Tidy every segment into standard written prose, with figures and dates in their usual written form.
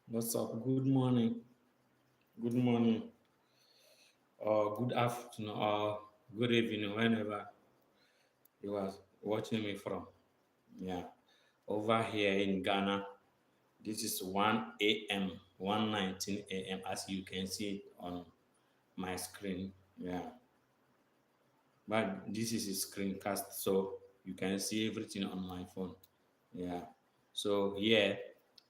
What's up? Good morning. Good morning. Or good afternoon. Or good evening, whenever you are watching me from. Yeah. Over here in Ghana, this is 1 a.m., 1:19 a.m., as you can see it on my screen. Yeah. But this is a screencast, so you can see everything on my phone. Yeah. So here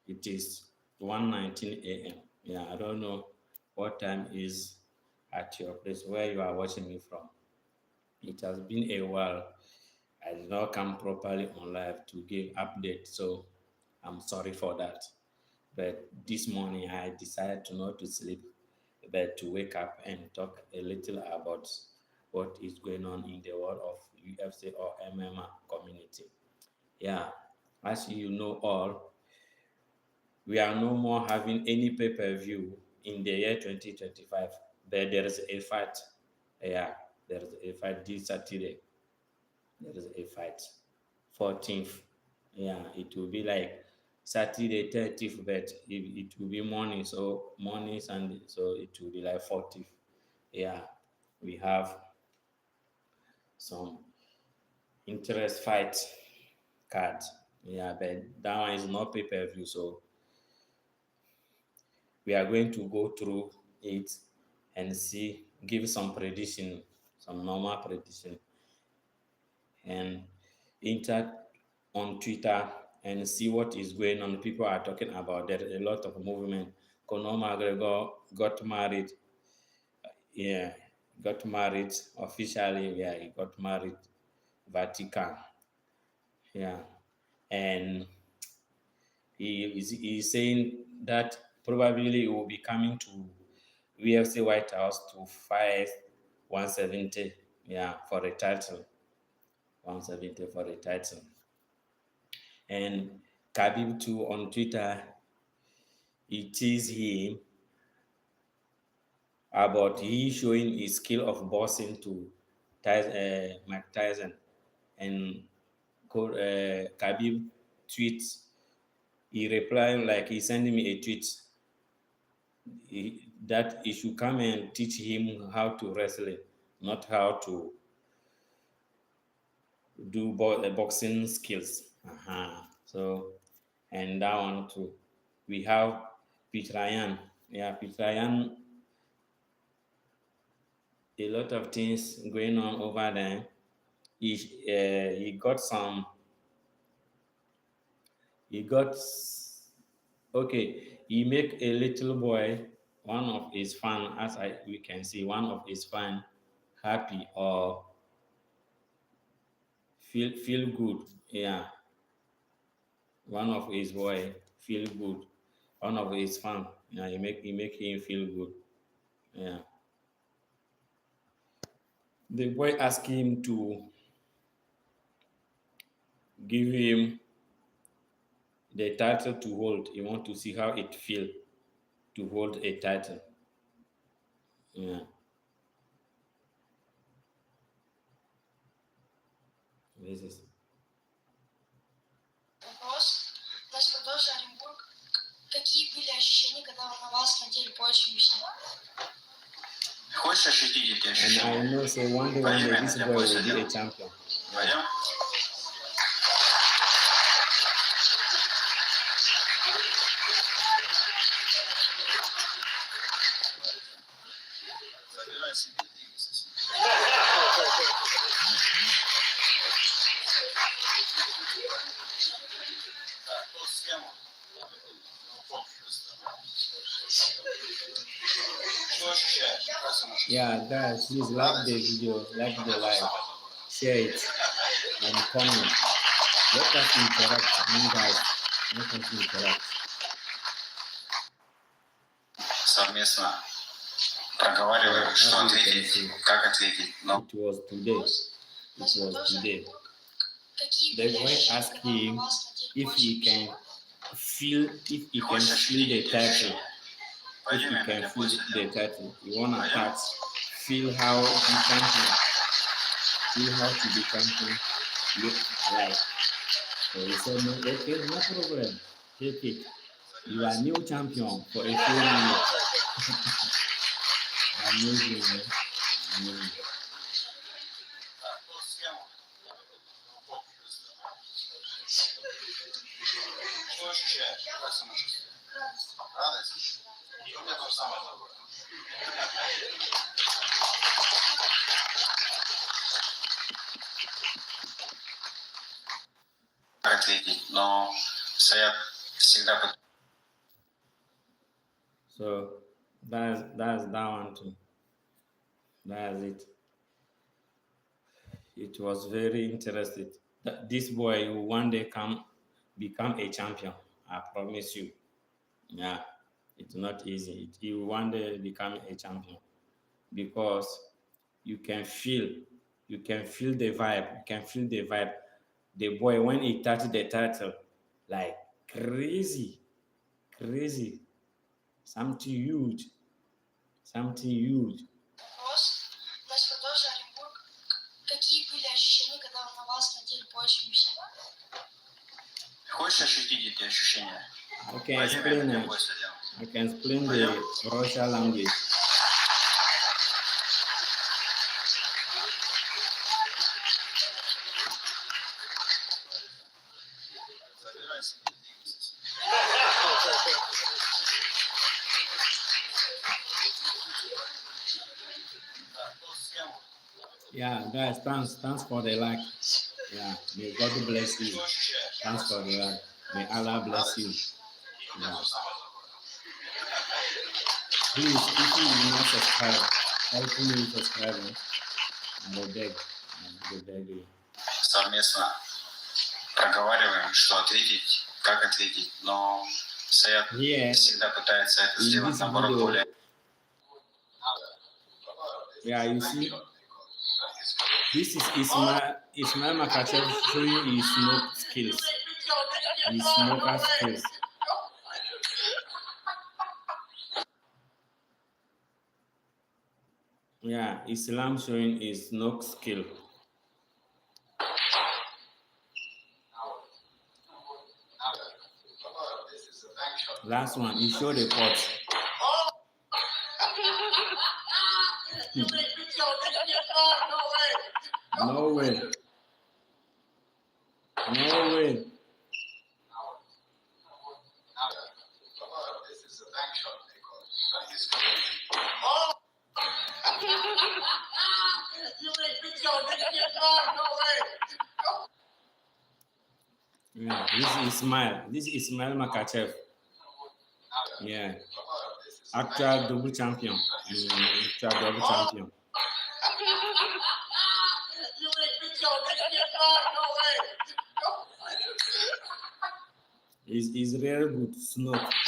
it is 1:19 a.m. Yeah, I don't know what time is at your place where you are watching me from. It has been a while. I did not come properly on live to give update, so I'm sorry for that. But this morning I decided to not to sleep, but to wake up and talk a little about what is going on in the world of UFC or MMA community. Yeah, as you know all, we are no more having any pay-per-view in the year 2025, but there is a fight. Yeah, there is a fight this Saturday. There is a fight. 14th. Yeah, it will be like Saturday 30th, but it will be morning. So morning Sunday. So it will be like 40th. Yeah, we have some interest fight card. Yeah, but that one is not pay-per-view. So we are going to go through it and see, give some prediction, some normal prediction, and enter on Twitter and see what is going on. People are talking about there a lot of movement. Conor McGregor got married. Yeah, got married officially. Yeah, he got married Vatican. Yeah, and he's saying that probably he will be coming to UFC White House to fight 170. Yeah, for a title. 170 for a title. And Khabib too on Twitter, he teased him about he showing his skill of boxing to Mike Tyson, and Khabib tweets. He replied like he sent me a tweet that he should come and teach him how to wrestle, not how to do boxing skills. So, and that one too. We have Pete Ryan. Yeah, Pete Ryan, a lot of things going on over there. He got some. He got okay. He make a little boy, one of his fan, as we can see, one of his fan happy or feel good. Yeah, one of his boy feel good. One of his fan. Yeah, he make him feel good. Yeah. The boy asked him to give him the title to hold. He want to see how it feel to hold a title. Yeah, this is. Вопрос. Господин Оренбург, какие были ощущения, когда вы на вас надели пояс UFC? Хочешь ощутить эти ощущения? And I know, so one day this boy will be a champion. Пойдем? Yeah, guys, please like the video, like the live, share it, and comment. Let us interact, guys. Let us interact. Совместно проговариваем, что ответить, как ответить. No. It was today. It was today. The boy asked him if he can feel the title. If you can feel the title, you wanna touch, feel how to be champion, feel how to be champion, look like. So he said, no, okay, no problem, take it. You are new champion for a few minutes. Amazing, man. Amazing. Что ощущаешь? Как самочувствие? Радость? И у меня то же самое такое. Ответить, но Саят всегда... So that's that one too. That's it. It was very interesting. This boy will one day become a champion. I promise you. Yeah, it's not easy. He will one day become a champion because you can feel, the vibe. You can feel the vibe. The boy when he touched the title, like crazy, something huge, Вопрос. Нас продолжил Оренбург. Какие были ощущения, когда на вас надели пояс UFC? Хочешь ощутить эти ощущения? I can explain it. I can explain the Russian language. Yeah, guys, thanks for the like. Yeah, may God bless you. Thanks for the like. May Allah bless you. Yeah. Please, if you will not subscribe, help me subscribe. I will beg you. Совместно проговариваем, что ответить, как ответить, но Саят всегда пытается это сделать, наоборот, более... Yeah, you see, this is Ismail Makachev showing his smoke skills, his smoker skills. Yeah, Islam showing his smoke skill. Last one, he showed the pot. No way. Yeah, this is Ismail Makachev. Yeah, actual double champion. He's really good snooker.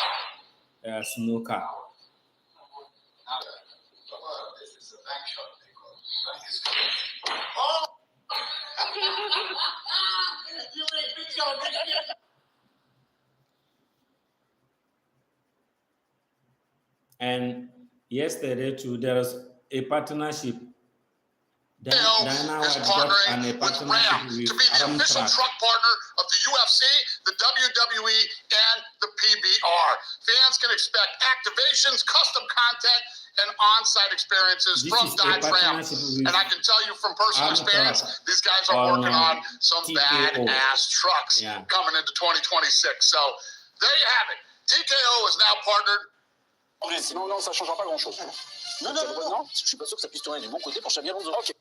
And yesterday too, there was a partnership. Dana is partnering with Ram to be the official truck partner of the UFC, the WWE, and the PBR. Fans can expect activations, custom content, and on-site experiences from Dodge Ram. And I can tell you from personal experience, these guys are working on some badass trucks coming into 2026. So there you have it. TKO is now partnered. Non, ça changera pas grand-chose. Non, je suis pas sûr que ça puisse tourner du bon côté pour Xavier Alonso. Okay.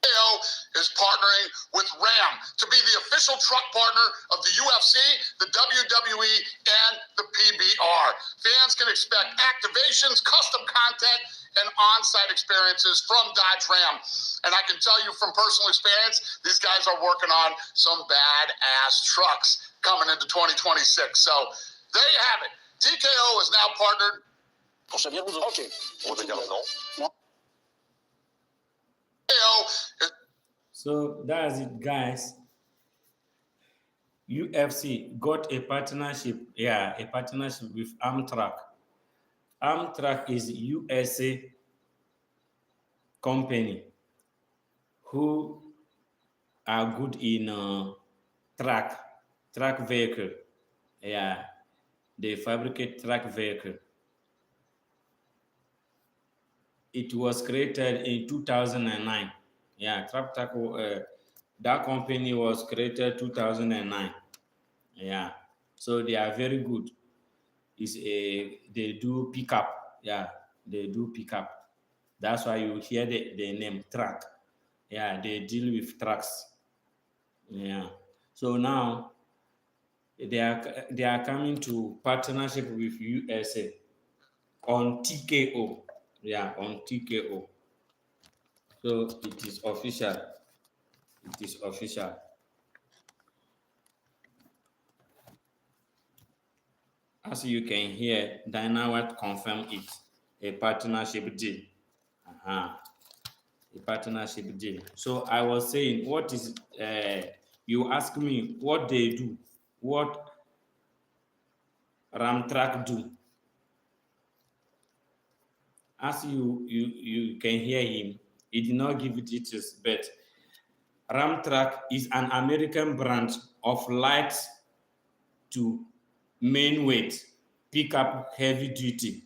TKO is partnering with Ram to be the official truck partner of the UFC, the WWE, and the PBR. Fans can expect activations, custom content, and on-site experiences from Dodge Ram. And I can tell you from personal experience, these guys are working on some badass trucks coming into 2026. So there you have it. TKO is now partnered. Pour Xavier Alonso. Ok. On va dire non. So that's it, guys. UFC got a partnership with Amtrak. Amtrak is USA company who are good in track vehicle. Yeah, they fabricate track vehicle. It was created in 2009. Yeah, that company was created 2009. Yeah, so they are very good. They do pickup. Yeah, they do pickup. That's why you hear the name track. Yeah, they deal with trucks. Yeah. So now they are coming to partnership with USA on TKO. Yeah, on TKO. So it is official. It is official. As you can hear, Dynawat confirmed it. A partnership deal. A partnership deal. So I was saying, what is you ask me what they do, what Ramtrack do. As you can hear him, he did not give details, but Ramtrack is an American brand of light to main weight, pickup heavy duty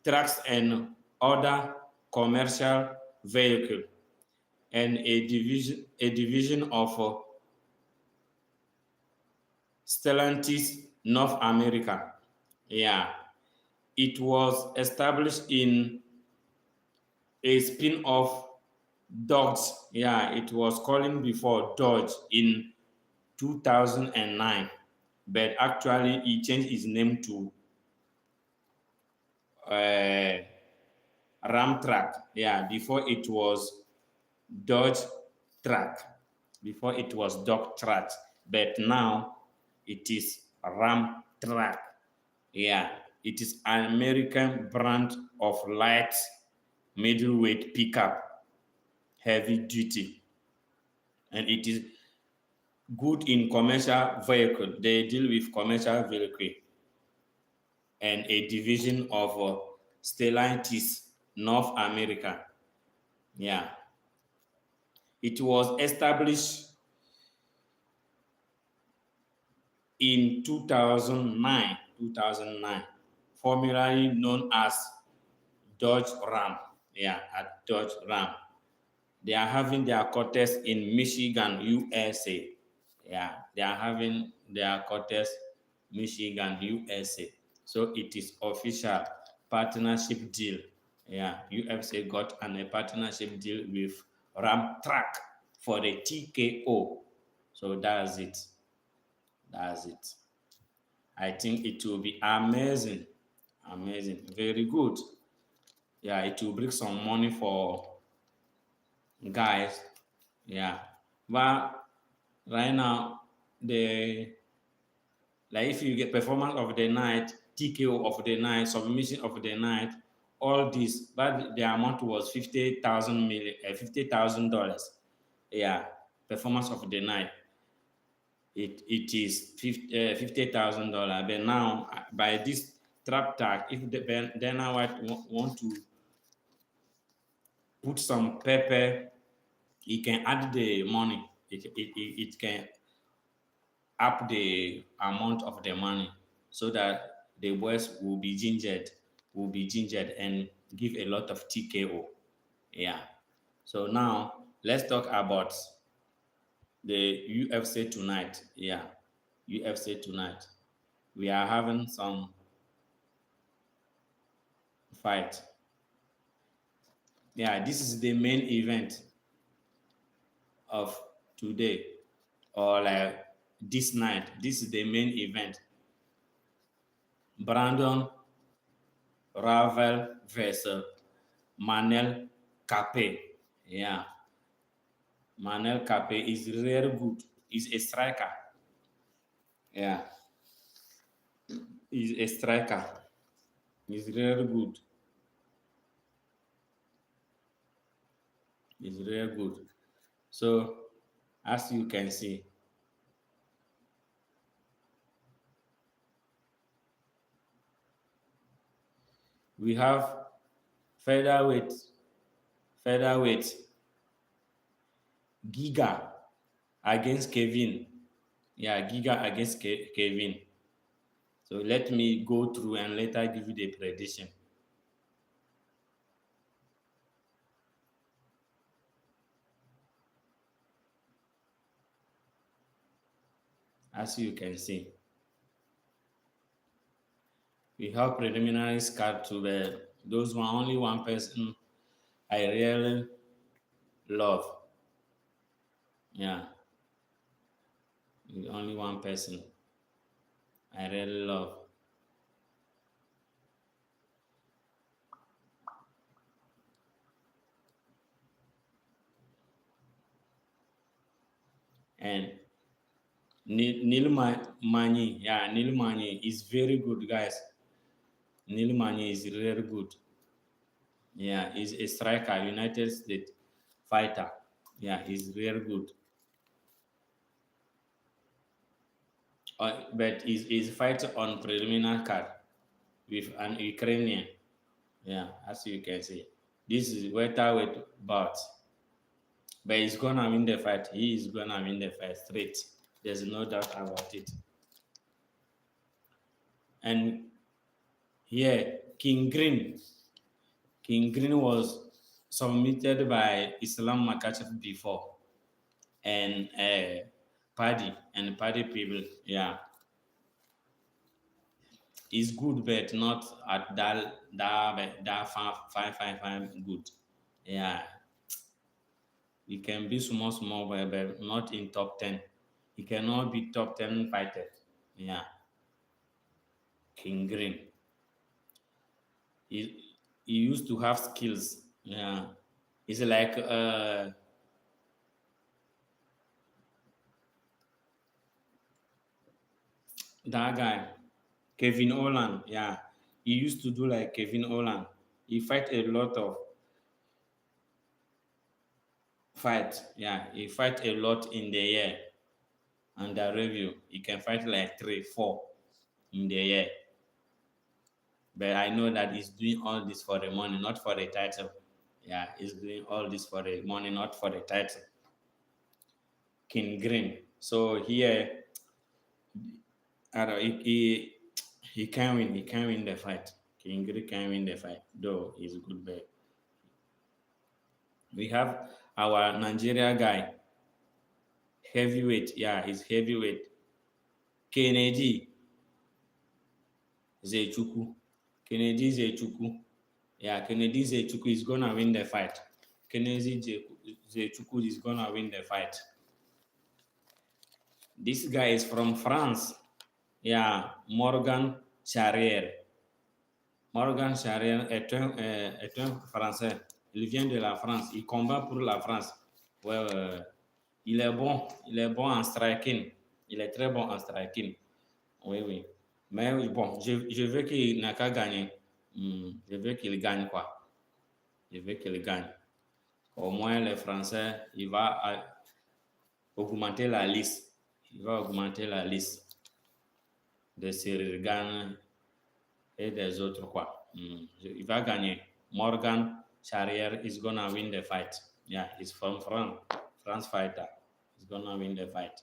trucks and other commercial vehicle, and a division of Stellantis North America. Yeah, it was established in a spin-off Dodge. Yeah, it was calling before Dodge in 2009, but actually he changed his name to Ramtrack. Yeah, before it was Dodge Track. Before it was Dodge Track, but now it is Ramtrack. Yeah, it is an American brand of light middleweight pickup, heavy duty, and it is good in commercial vehicle. They deal with commercial vehicle, and a division of Stellantis North America. Yeah, it was established in 2009, formerly known as Dodge Ram. Yeah, at Dodge Ram. They are having their quarters in Michigan, USA. Yeah, they are having their quarters Michigan, USA. So it is official partnership deal. Yeah, UFC got a partnership deal with Ramtrack for the TKO. So that's it. That's it. I think it will be amazing. Amazing. Very good. Yeah, it will bring some money for guys. Yeah. But right now, if you get performance of the night, TKO of the night, submission of the night, all this, but the amount was $50,000. Yeah, performance of the night. It is $50,000. But now, by this trap tag, if the Dana White want to put some pepper, he can add the money. It can up the amount of the money so that the boys will be gingered and give a lot of TKO. Yeah. So now let's talk about the UFC tonight. Yeah. UFC tonight. We are having some fight. Yeah, this is the main event of today, or like this night. This is the main event. Brandon Ravel versus Manel Kape. Yeah. Manel Kape is very good. He's a striker. Yeah. He's a striker. He's very good. He's very good. So, as you can see, we have featherweight, Giga against Kevin. Yeah, Giga against Kevin. So let me go through and later give you the prediction. As you can see, we have preliminary card to those one, only one person I really love. Yeah. Only one person I really love. And Neil Manny, yeah, Neil Manny is very good, guys. Neil Manny is really good. Yeah, he's a striker, United States fighter. Yeah, he's very good. But he's fighting on preliminary card with an Ukrainian. Yeah, as you can see. This is welterweight bout. But he's gonna win the fight. He is gonna win the fight straight. There's no doubt about it. And here, King Green was submitted by Islam Makachev before, and Paddy people, yeah, is good, but not at that fine good. Yeah, he can be small, but not in top 10. He cannot be top 10 fighter. Yeah, King Green. He used to have skills. Yeah, he's like that guy, Kevin Holland. Yeah, he used to do like Kevin Holland. He fight a lot of fight. Yeah, he fight a lot in the year. And the review, he can fight like 3, 4 in the year. But I know that he's doing all this for the money, not for the title. Yeah, he's doing all this for the money, not for the title. King Green. So here, I don't, he can win. He can win the fight. King Green can win the fight, though he's a good bet. We have our Nigeria guy, heavyweight. Yeah, he's heavyweight. Kennedy Zechukwu. Kennedy Zechukwu. Yeah, Kennedy Zechukwu is gonna win the fight. Kennedy Zechukwu is gonna win the fight. This guy is from France. Yeah, Morgan Charrière. Morgan Charrière est un Français. Il vient de la France. Il combat pour la France. Ouais, il est bon. Il est bon en striking. Il est très bon en striking. Oui, oui. Mais bon, je veux qu'il n'a qu'à gagner. Je veux qu'il gagne, quoi. Je veux qu'il gagne. Au moins, les Français, il va augmenter la liste. Il va augmenter la liste de Cyril Gane et des autres, quoi. Il va gagner. Morgan Charrière is gonna win the fight. Yeah, he's from France fighter. He's gonna win the fight.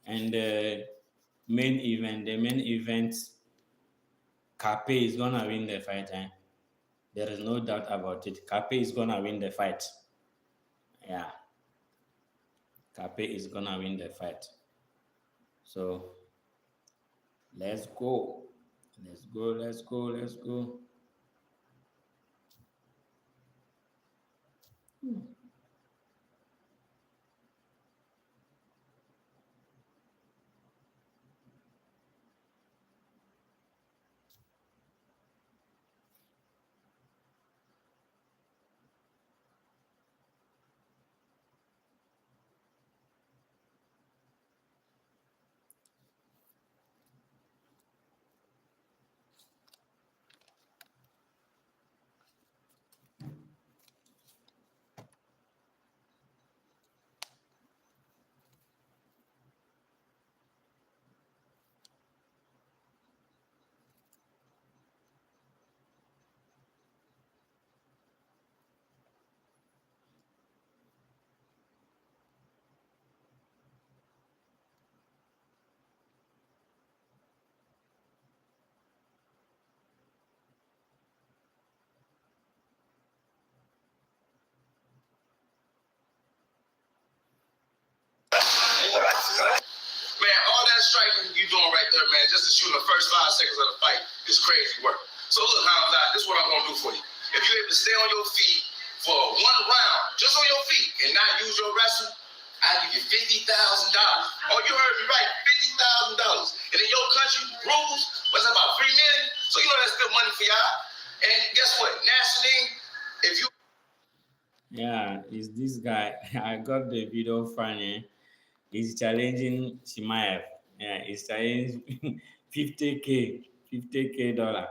And the main event, Cape is gonna win the fight. There is no doubt about it. Cape is gonna win the fight. Yeah. Cape is gonna win the fight. So let's go. Let's go, let's go, let's go. Man, all that striking you doing right there, man, just to shoot in the first 5 seconds of the fight is crazy work. So look, Hamza, this is what I'm going to do for you. If you're able to stay on your feet for 1 round, just on your feet, and not use your wrestling, I'll give you $50,000. Oh, you heard me right, $50,000. And in your country, rules was about $3 million. So you know that's good money for y'all. And guess what? National, if you... Yeah, is this guy. I got the video funny. He's challenging Shimaev. Yeah, he's challenging 50K dollar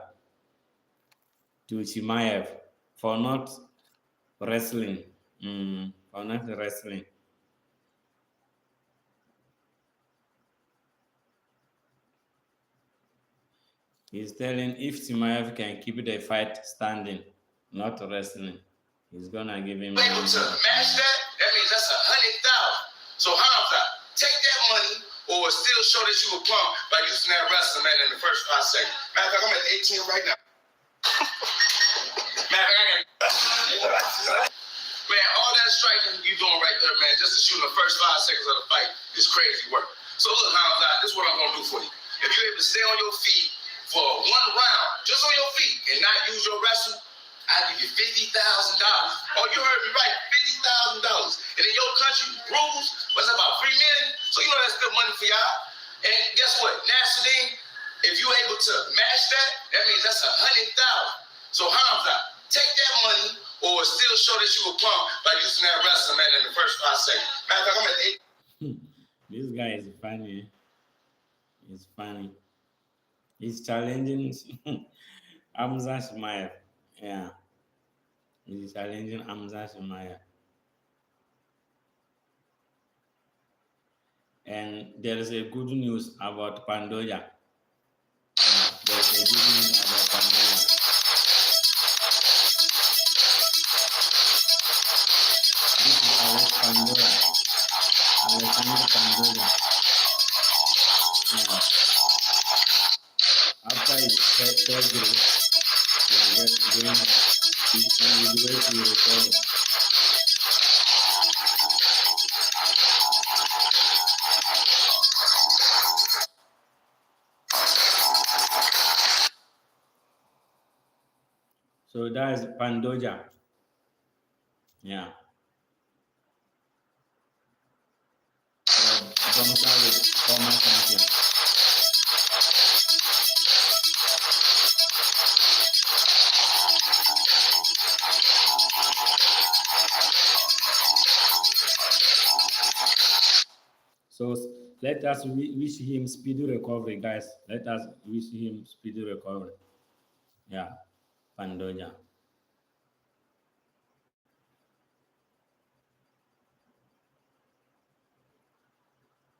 to Shimaev for not wrestling. For not wrestling. He's telling if Shimaev can keep the fight standing, not wrestling, he's gonna give him. Able to match that means that's $100,000. So Hamza, take that money or still show that you were plumb by using that wrestling, man, in the first 5 seconds. Matter of fact, I'm at 18 right now. Man, all that striking you doing right there, man, just to shoot in the first 5 seconds of the fight is crazy work. So look, Hamza, this is what I'm gonna do for you. If you're able to stay on your feet for 1 round, just on your feet, and not use your wrestling, I'll give you $50,000. Oh, you heard me right, $50,000. And in your country, rules was about $3 million. So you know that's good money for y'all. And guess what? National, if you're able to match that means that's $100,000. So Hamza, take that money or still show that you were plumb by using that wrestling, man, in the first 5 seconds. Matter of fact, I'm at 8. This guy is funny. He's funny. He's challenging Hamza Shimaev. Yeah. He's challenging Hamza Shimaev. And there is a good news about Pandoja. There's a good news about Pandoja. This is Alexander Pandoja. Yeah. After his surgery, he will wait to recover. So that is Pandoja. Yeah. Bouncer with former champion. So let us wish him speedy recovery, guys. Let us wish him speedy recovery. Yeah, Pandoja.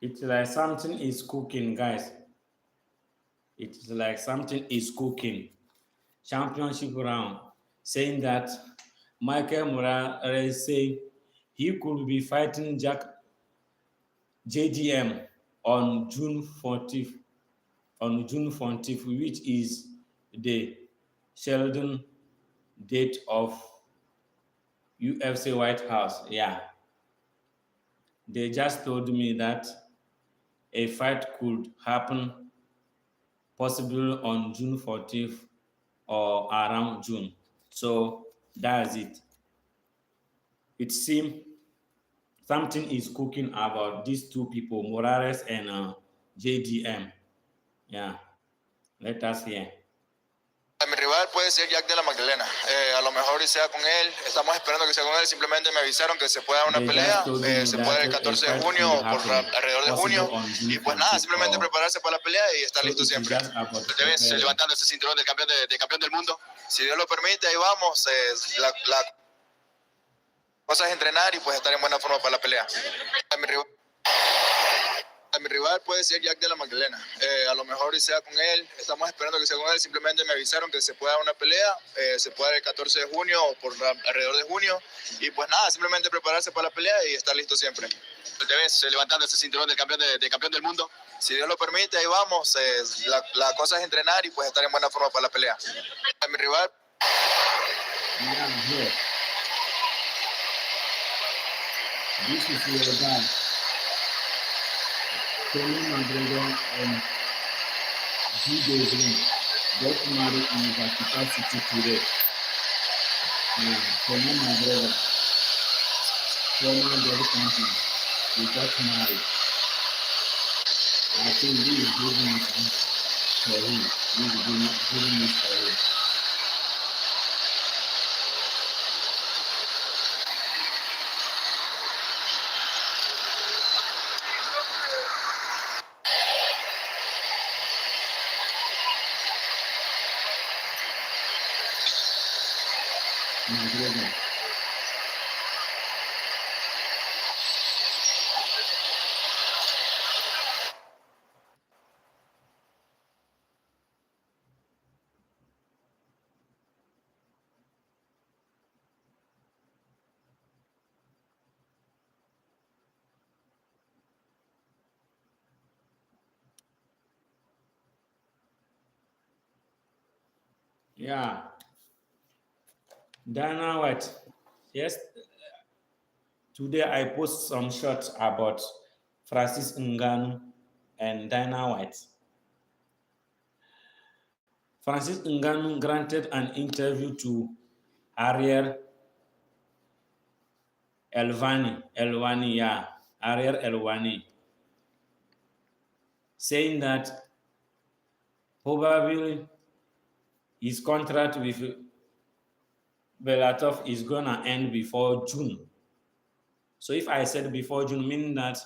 It's like something is cooking, guys. It's like something is cooking. Championship round, saying that Michael Morales say he could be fighting JDM on June 14th, which is the Sheldon date of UFC White House. Yeah. They just told me that a fight could happen possibly on June 14th or around June. So that's it. It seems something is cooking about these two people, Morales and JDM. Yeah, let us hear. Mi rival puede ser Jack de la Magdalena. A lo mejor y sea con él. Estamos esperando que sea con él. Simplemente me avisaron que se puede dar una pelea. Se puede el 14 de junio o por alrededor de junio. Y pues nada, simplemente prepararse para la pelea y estar listo siempre. Te ves levantando ese cinturón de campeón del mundo. Si Dios lo permite, ahí vamos. La cosa es entrenar y pues estar en buena forma para la pelea. Mi rival puede ser Jack de la Magdalena. A lo mejor y sea con él. Estamos esperando que sea con él. Simplemente me avisaron que se puede dar una pelea. Se puede dar el 14 de junio o por alrededor de junio. Y pues nada, simplemente prepararse para la pelea y estar listo siempre. Te ves levantando ese cinturón de campeón del mundo. Si Dios lo permite, ahí vamos. La cosa es entrenar y pues estar en buena forma para la pelea. Mi rival. This is your guy. Conor McGregor and G. got married in Vatican City today. Conor McGregor, former body champion, he got married. I think this is giving it for him. This is giving it for him. McGregor. Yeah. Dana White. Yes. Today I post some shots about Francis Ngannou and Dana White. Francis Ngannou granted an interview to Ariel Elwani, saying that probably his contract with Bellator is gonna end before June. So if I said before June, meaning that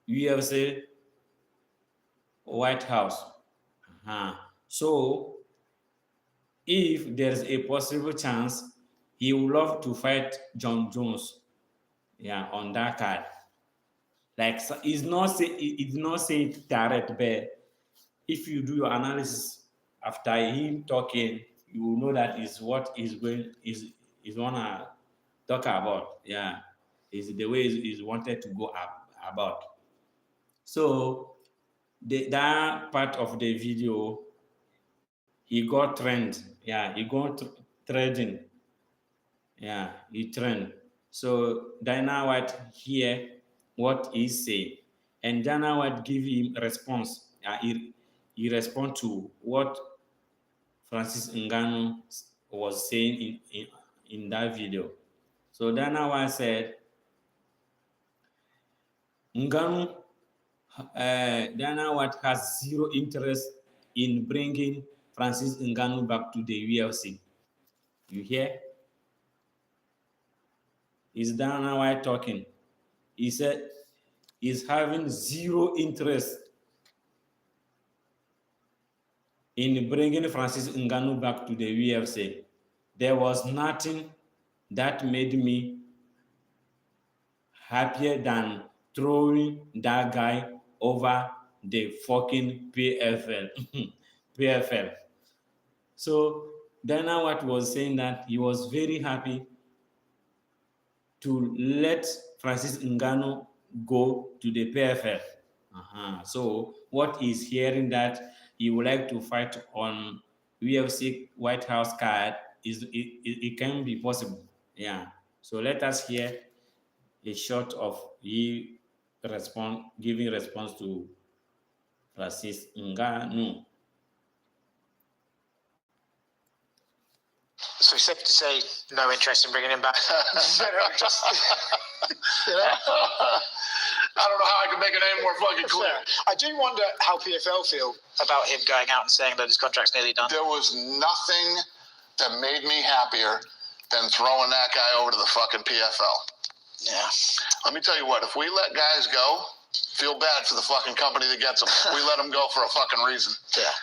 UFC White House. So if there's a possible chance, he would love to fight John Jones, on that card. Like, so it's not say direct, but if you do your analysis after him talking, you will know that is what is wanna talk about. Is the way is wanted to go about. So that part of the video, he got trend. He got trading. He trend. So Dana White hear what he say, and Dana White give him response. He respond to what Francis Ngannou was saying in that video. So Dana White said, Dana White has zero interest in bringing Francis Ngannou back to the UFC. You hear? Is Dana White talking? He said he's having zero interest in bringing Francis Ngannou back to the UFC. There was nothing that made me happier than throwing that guy over the fucking PFL. PFL. So Dana White was saying that he was very happy to let Francis Ngannou go to the PFL. So what he's hearing that he would like to fight on UFC White House card it can be possible. So let us hear a shot of he giving response to Francis Ngannou. So it's safe to say no interest in bringing him back. I don't know how I can make it any more fucking clear. I do wonder how PFL feel about him going out and saying that his contract's nearly done. There was nothing that made me happier than throwing that guy over to the fucking PFL. Yeah. Let me tell you what, if we let guys go, feel bad for the fucking company that gets them. We let them go for a fucking reason. Yeah,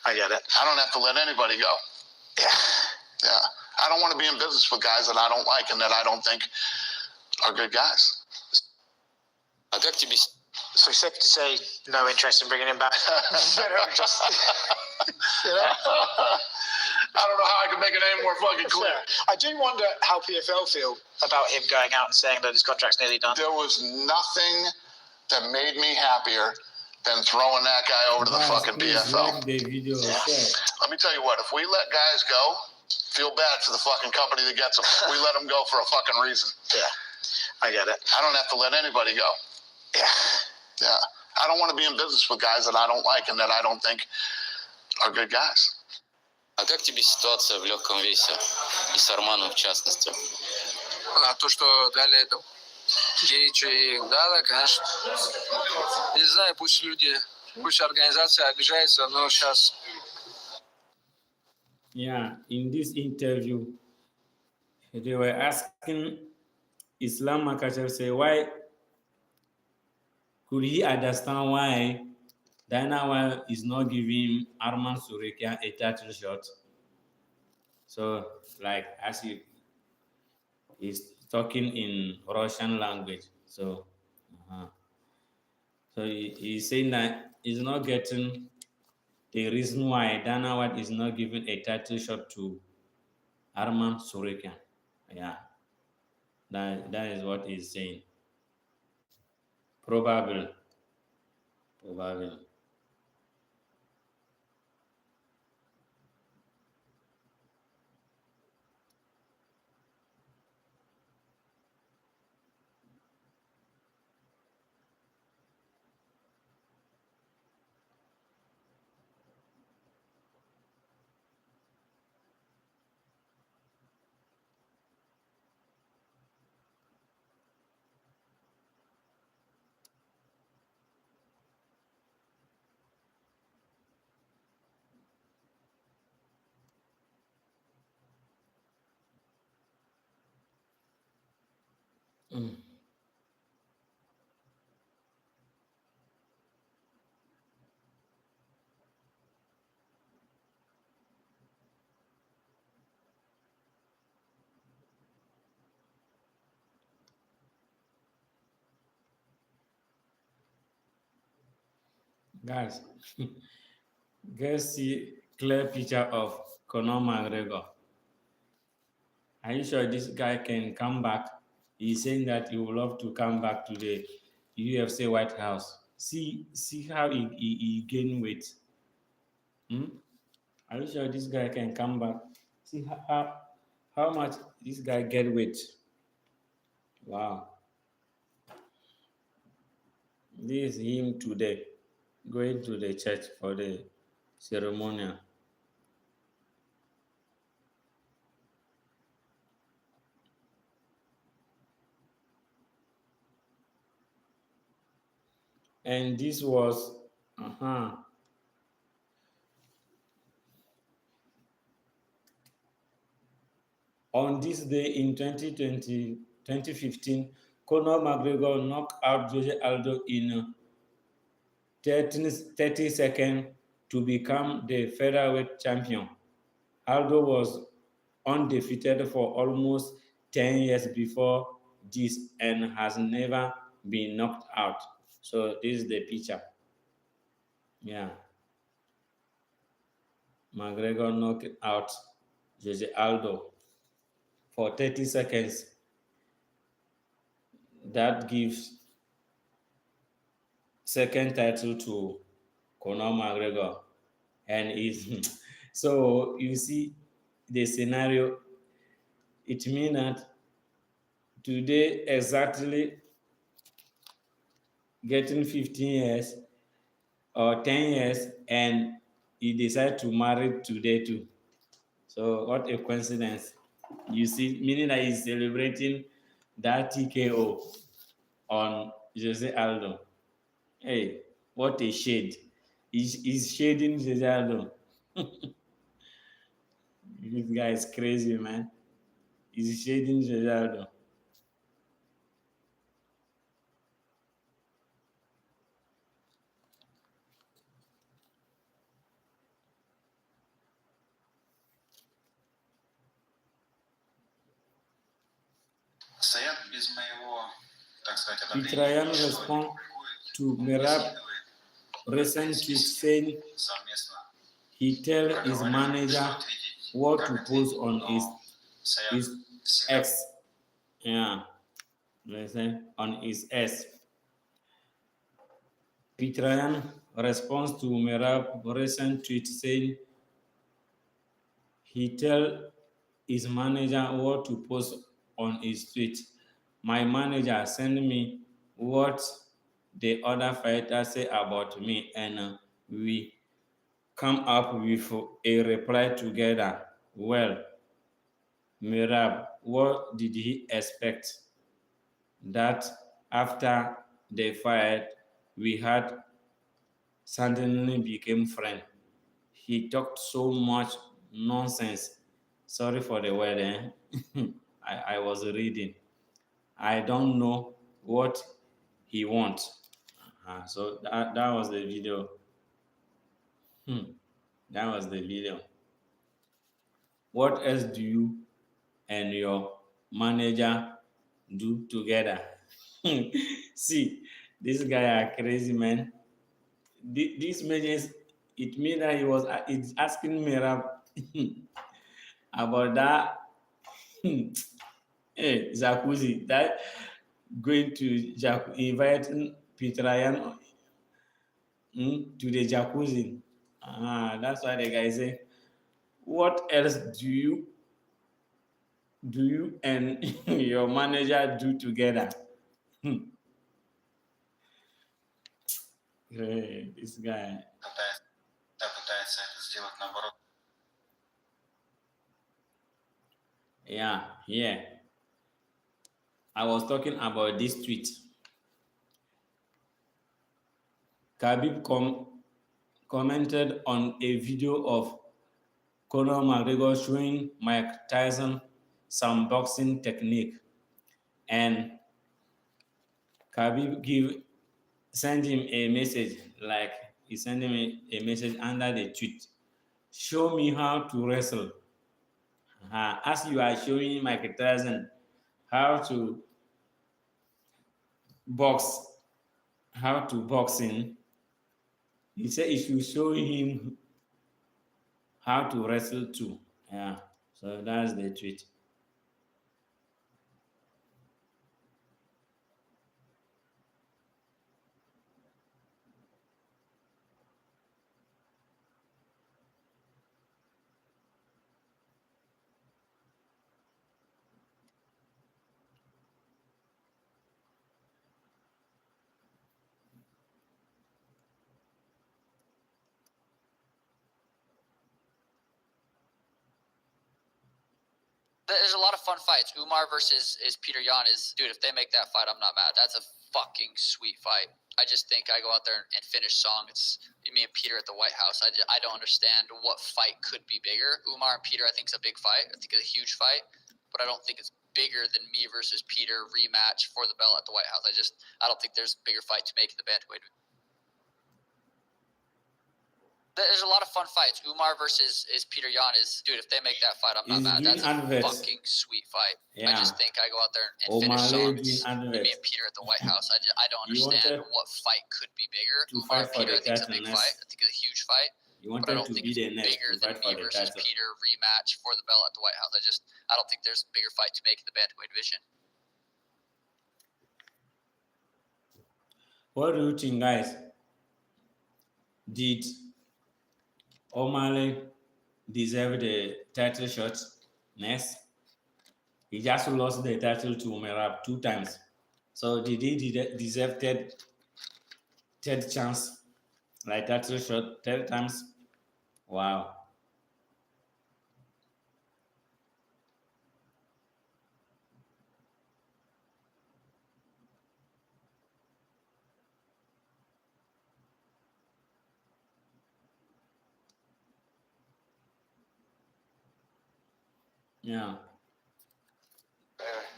I get it. I don't have to let anybody go. Yeah. I don't want to be in business with guys that I don't like and that I don't think are good guys. So it's safe to say no interest in bringing him back. I don't know how I can make it any more fucking clear. I do wonder how PFL feel about him going out and saying that his contract's nearly done. There was nothing that made me happier than throwing that guy over to the fucking PFL. Like the video. Let me tell you what, if we let guys go, feel bad for the fucking company that gets them. We let them go for a fucking reason. Yeah, I get it. I don't have to let anybody go. Yeah. I don't want to be in business with guys that I don't like and that I don't think are good guys. А как тебе ситуация в легком весе? И с Арманом в частности? А то, что дали это Гейджи и да, конечно. Не знаю, пусть люди, пусть организация обижается, но сейчас... Yeah, in this interview, they were asking Islam Makachev, say, why could he understand why Dana White is not giving Arman Surekia a title shot? So, like, as he is talking in Russian language, so he's saying that he's not getting the reason why Dana White is not giving a title shot to Arman Surekia. Yeah, that is what he's saying. Probably. Guys, guys see clear picture of Conor McGregor. Are you sure this guy can come back? He's saying that he would love to come back to the UFC White House. See how he gained weight. Are you sure this guy can come back? See how much this guy get weight. Wow. This is him today, going to the church for the ceremonial. And this was on this day in 2015, Conor McGregor knocked out Jose Aldo in 30 seconds to become the featherweight champion. Aldo was undefeated for almost 10 years before this and has never been knocked out. So this is the picture. Yeah. McGregor knocked out Jose Aldo for 30 seconds. That gives second title to Conor McGregor. And is so you see the scenario. It means that today exactly getting 15 years or 10 years and he decided to marry today too. So what a coincidence. You see, meaning that he's celebrating that TKO on Jose Aldo. Hey, what a shade. He's shading Jose Aldo. This guy is crazy, man. He's shading Jose Aldo. Стоят без моего, так сказать, Pitrayan responds to Merab recent tweet saying совместно he tell his manager what to post on his X. Yeah, listen, on his S. Pitrayan responds to Merab recent tweet saying he tell his manager what to post on his tweet. My manager send me what the other fighter say about me, and we come up with a reply together. Well, Mirab, what did he expect? That after the fight, we had suddenly became friends. He talked so much nonsense. Sorry for the word, eh? I was reading. I don't know what he wants. So that was the video. That was the video. What else do you and your manager do together? See, this guy are crazy, man. This message, it means that it's asking me about that jacuzzi, that going to inviting Peter Ryan to the jacuzzi. That's why the guy say, what else do you and your manager do together? Hey, this guy. Пытается это сделать наоборот. Yeah. I was talking about this tweet. Khabib commented on a video of Conor McGregor showing Mike Tyson some boxing technique, and Khabib sent him a message, like he sent him a message under the tweet. Show me how to wrestle. As you are showing Mike Tyson how to boxing, he said you should show him how to wrestle too. Yeah, so that's the tweet. There's a lot of fun fights. Umar versus Peter Yan dude, if they make that fight, I'm not mad. That's a fucking sweet fight. I just think I go out there and finish Song. It's me and Peter at the White House. I don't understand what fight could be bigger. Umar and Peter, I think, is a big fight. I think it's a huge fight, but I don't think it's bigger than me versus Peter rematch for the belt at the White House. I don't think there's a bigger fight to make in the bantamweight. There's a lot of fun fights. Umar versus Peter Yan dude, if they make that fight, I'm not mad. That's a fucking sweet fight. Yeah. I just think I go out there and finish Song. Me and Peter at the White House. I don't understand what fight could be bigger. Umar and Peter, I think, is a big fight. I think it's a huge fight. But I don't think it's bigger than me versus Peter rematch for the belt at the White House. I don't think there's a bigger fight to make in the bantamweight division. What do you think, guys? Did O'Malley deserve the title shot next? He just lost the title to Merab 2 times. So did he deserve third chance? Like title shot 3 times? Wow. Yeah.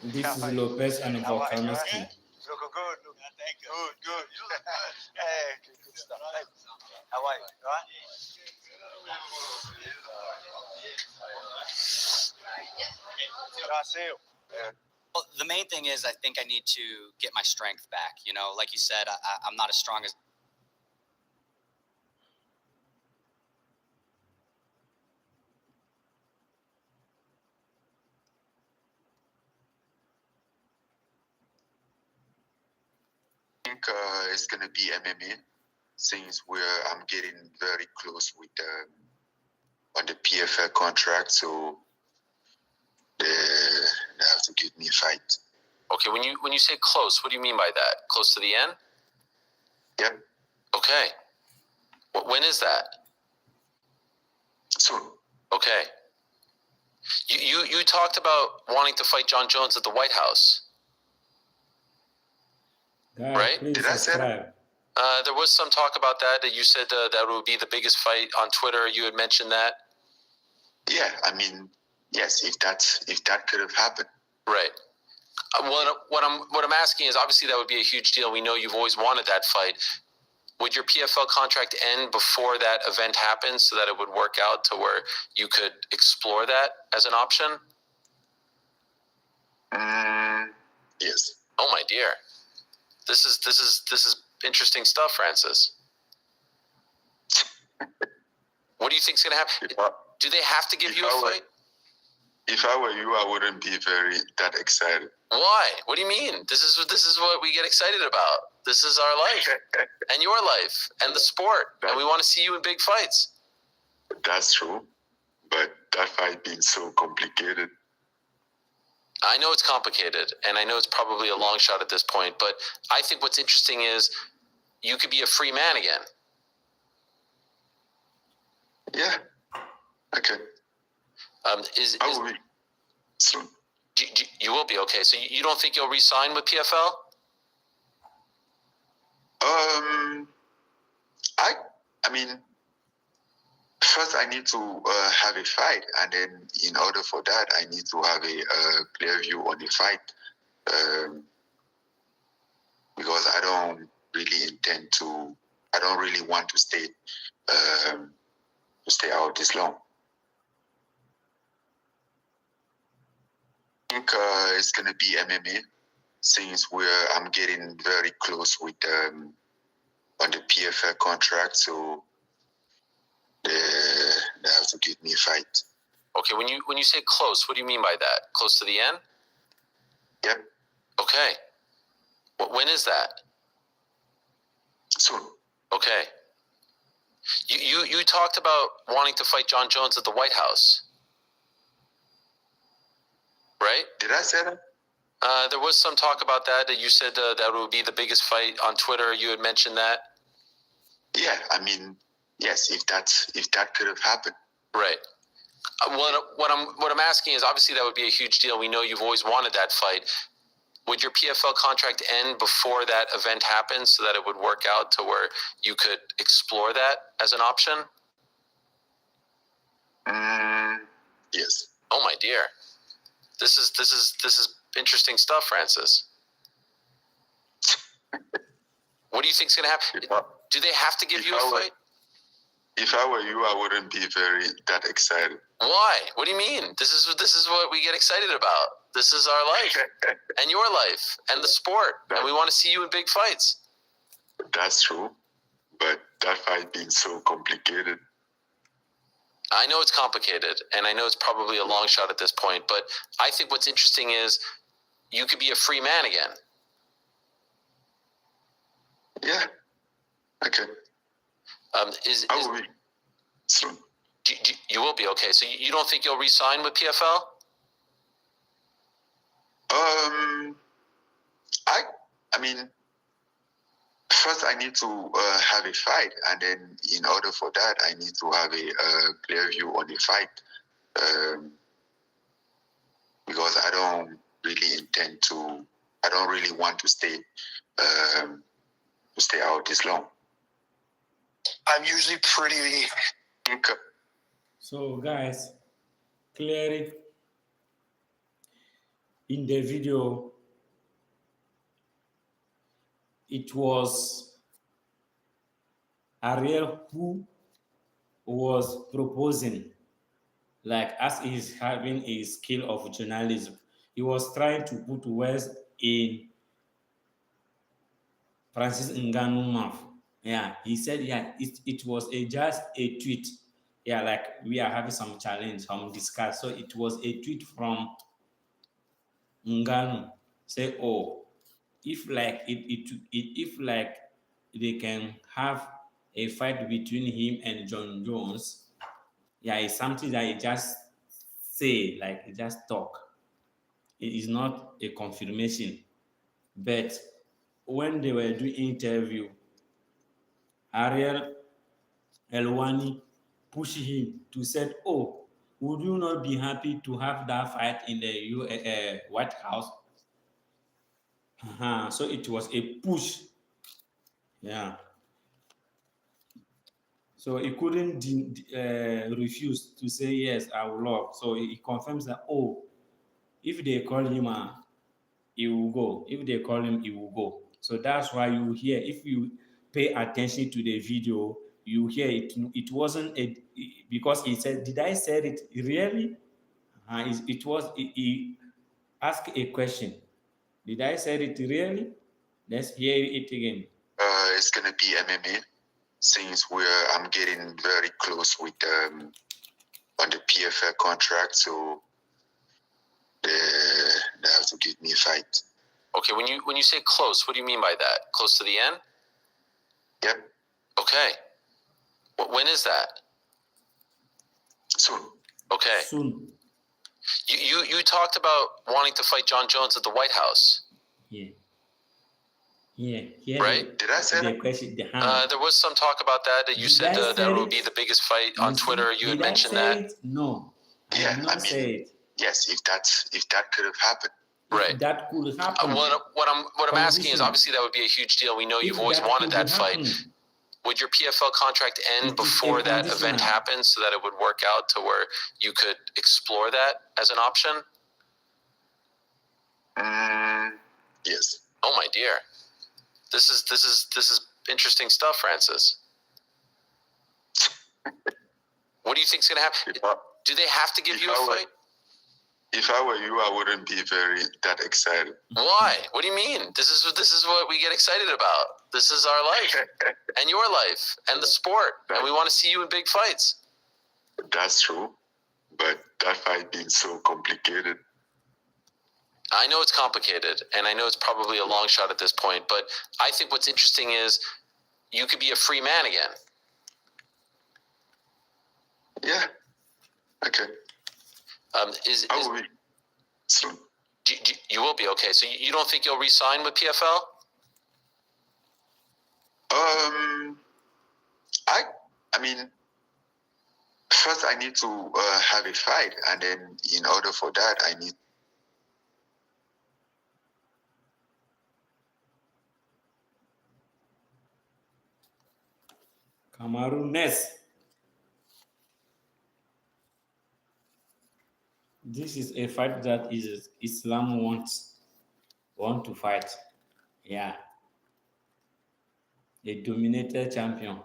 This is Lopez and Volkanovski. Look good. Thank you. Good. Hey, good stuff. How are you? All right? I see you. Well, the main thing is I think I need to get my strength back. You know, like you said, I'm not as strong as. I think it's going to be MMA, since I'm getting very close with on the PFL contract, so they have to give me a fight. Okay, when you say close, what do you mean by that? Close to the end? Yep. Okay. When is that? Soon. Okay. You talked about wanting to fight John Jones at the White House. Guys, right? please Did I say subscribe. There was some talk about that you said that would be the biggest fight on Twitter. You had mentioned that. Yeah, I mean, yes, if that could have happened. Right. What I'm asking is, obviously that would be a huge deal. We know you've always wanted that fight. Would your PFL contract end before that event happens so that it would work out to where you could explore that as an option? Yes. Oh my dear. This is interesting stuff, Francis. What do you think's going to happen? Do they have to give you a fight? If I were you, I wouldn't be that excited. Why? What do you mean? This is what we get excited about. This is our life and your life and the sport, and we want to see you in big fights. That's true, but that fight being so complicated. I know it's complicated, and I know it's probably a long shot at this point, but I think what's interesting is you could be a free man again. Yeah. Okay. I will be soon. You will be okay. So you don't think you'll re-sign with PFL? I mean, first I need to have a fight, and then in order for that, I need to have a clear view on the fight, because I don't really want to stay out this long. I think it's gonna be MMA, since I'm getting very close with on the PFL contract, so they have to give me a fight. Okay, when you say close, what do you mean by that? Close to the end? Yep. Okay. When is that? Soon. Okay. You talked about wanting to fight John Jones at the White House. Right? Did I say that? There was some talk about that you said that would be the biggest fight on Twitter. You had mentioned that. Yeah, I mean, yes, if that could have happened. Right. What I'm asking is, obviously that would be a huge deal. We know you've always wanted that fight. Would your PFL contract end before that event happens so that it would work out to where you could explore that as an option? Yes. Oh my dear. This is interesting stuff, Francis. What do you think's going to happen? Do they have to give you a fight? If I were you, I wouldn't be that excited. Why? What do you mean? This is what we get excited about. This is our life and your life and the sport, and we want to see you in big fights. That's true, but that fight being so complicated. I know it's complicated, and I know it's probably a long shot at this point, but I think what's interesting is you could be a free man again. Yeah. Okay. I will be soon. You will be okay. So you don't think you'll re-sign with PFL? I mean, first I need to have a fight, and then in order for that, I need to have a clear view on the fight, because I don't really want to stay out this long. I'm usually pretty. So guys, clearly in the video, it was Ariel who was proposing, like, as he's having a skill of journalism, he was trying to put words in Francis Ngannou's mouth. Yeah, he said, yeah, it was just a tweet. Yeah, like we are having some challenge, some discuss. So it was a tweet from Ngannou. Say, oh, if like if like they can have a fight between him and John Jones, yeah, it's something that he just say, like he just talk. It is not a confirmation. But when they were doing interview, Ariel Elwani pushed him to say, "Oh, would you not be happy to have that fight in the White House?" So it was a push. Yeah. So he couldn't refuse to say, "Yes, I will love." So he confirms that, oh, if they call him, he will go. If they call him, he will go. So that's why you hear, if you pay attention to the video, you hear it. It wasn't because he said, "Did I say it really?" It was, he asked a question. "Did I say it really?" Let's hear it again. It's gonna be MMA, since I'm getting very close with on the PFL contract, so they have to give me a fight. Okay, when you say close, what do you mean by that? Close to the end? Yep. Okay. When is that? Soon. Okay. Soon. You talked about wanting to fight John Jones at the White House. Yeah. Right? Did I say the that? question? There was some talk about that. You said that would be the biggest fight on Twitter. You had mentioned that. No, I did not say it. Yes, if that could have happened. Right. That could happen. What I'm asking is, obviously that would be a huge deal. We know you've always wanted that fight. Would your PFL contract end before that event happens, so that it would work out to where you could explore that as an option? Yes. Oh my dear, this is interesting stuff, Francis. What do you think's gonna happen? Do they have to give you a fight? If I were you, I wouldn't be that excited. Why? What do you mean? This is what we get excited about. This is our life and your life and the sport, and we want to see you in big fights. That's true, but that fight being so complicated. I know it's complicated, and I know it's probably a long shot at this point, but I think what's interesting is you could be a free man again. Yeah. Okay. I will be soon. You will be okay. So you don't think you'll re-sign with PFL? I mean, first I need to have a fight, and then in order for that, I need. Cameroonese. This is a fight that Islam want to fight. Yeah. A dominated champion.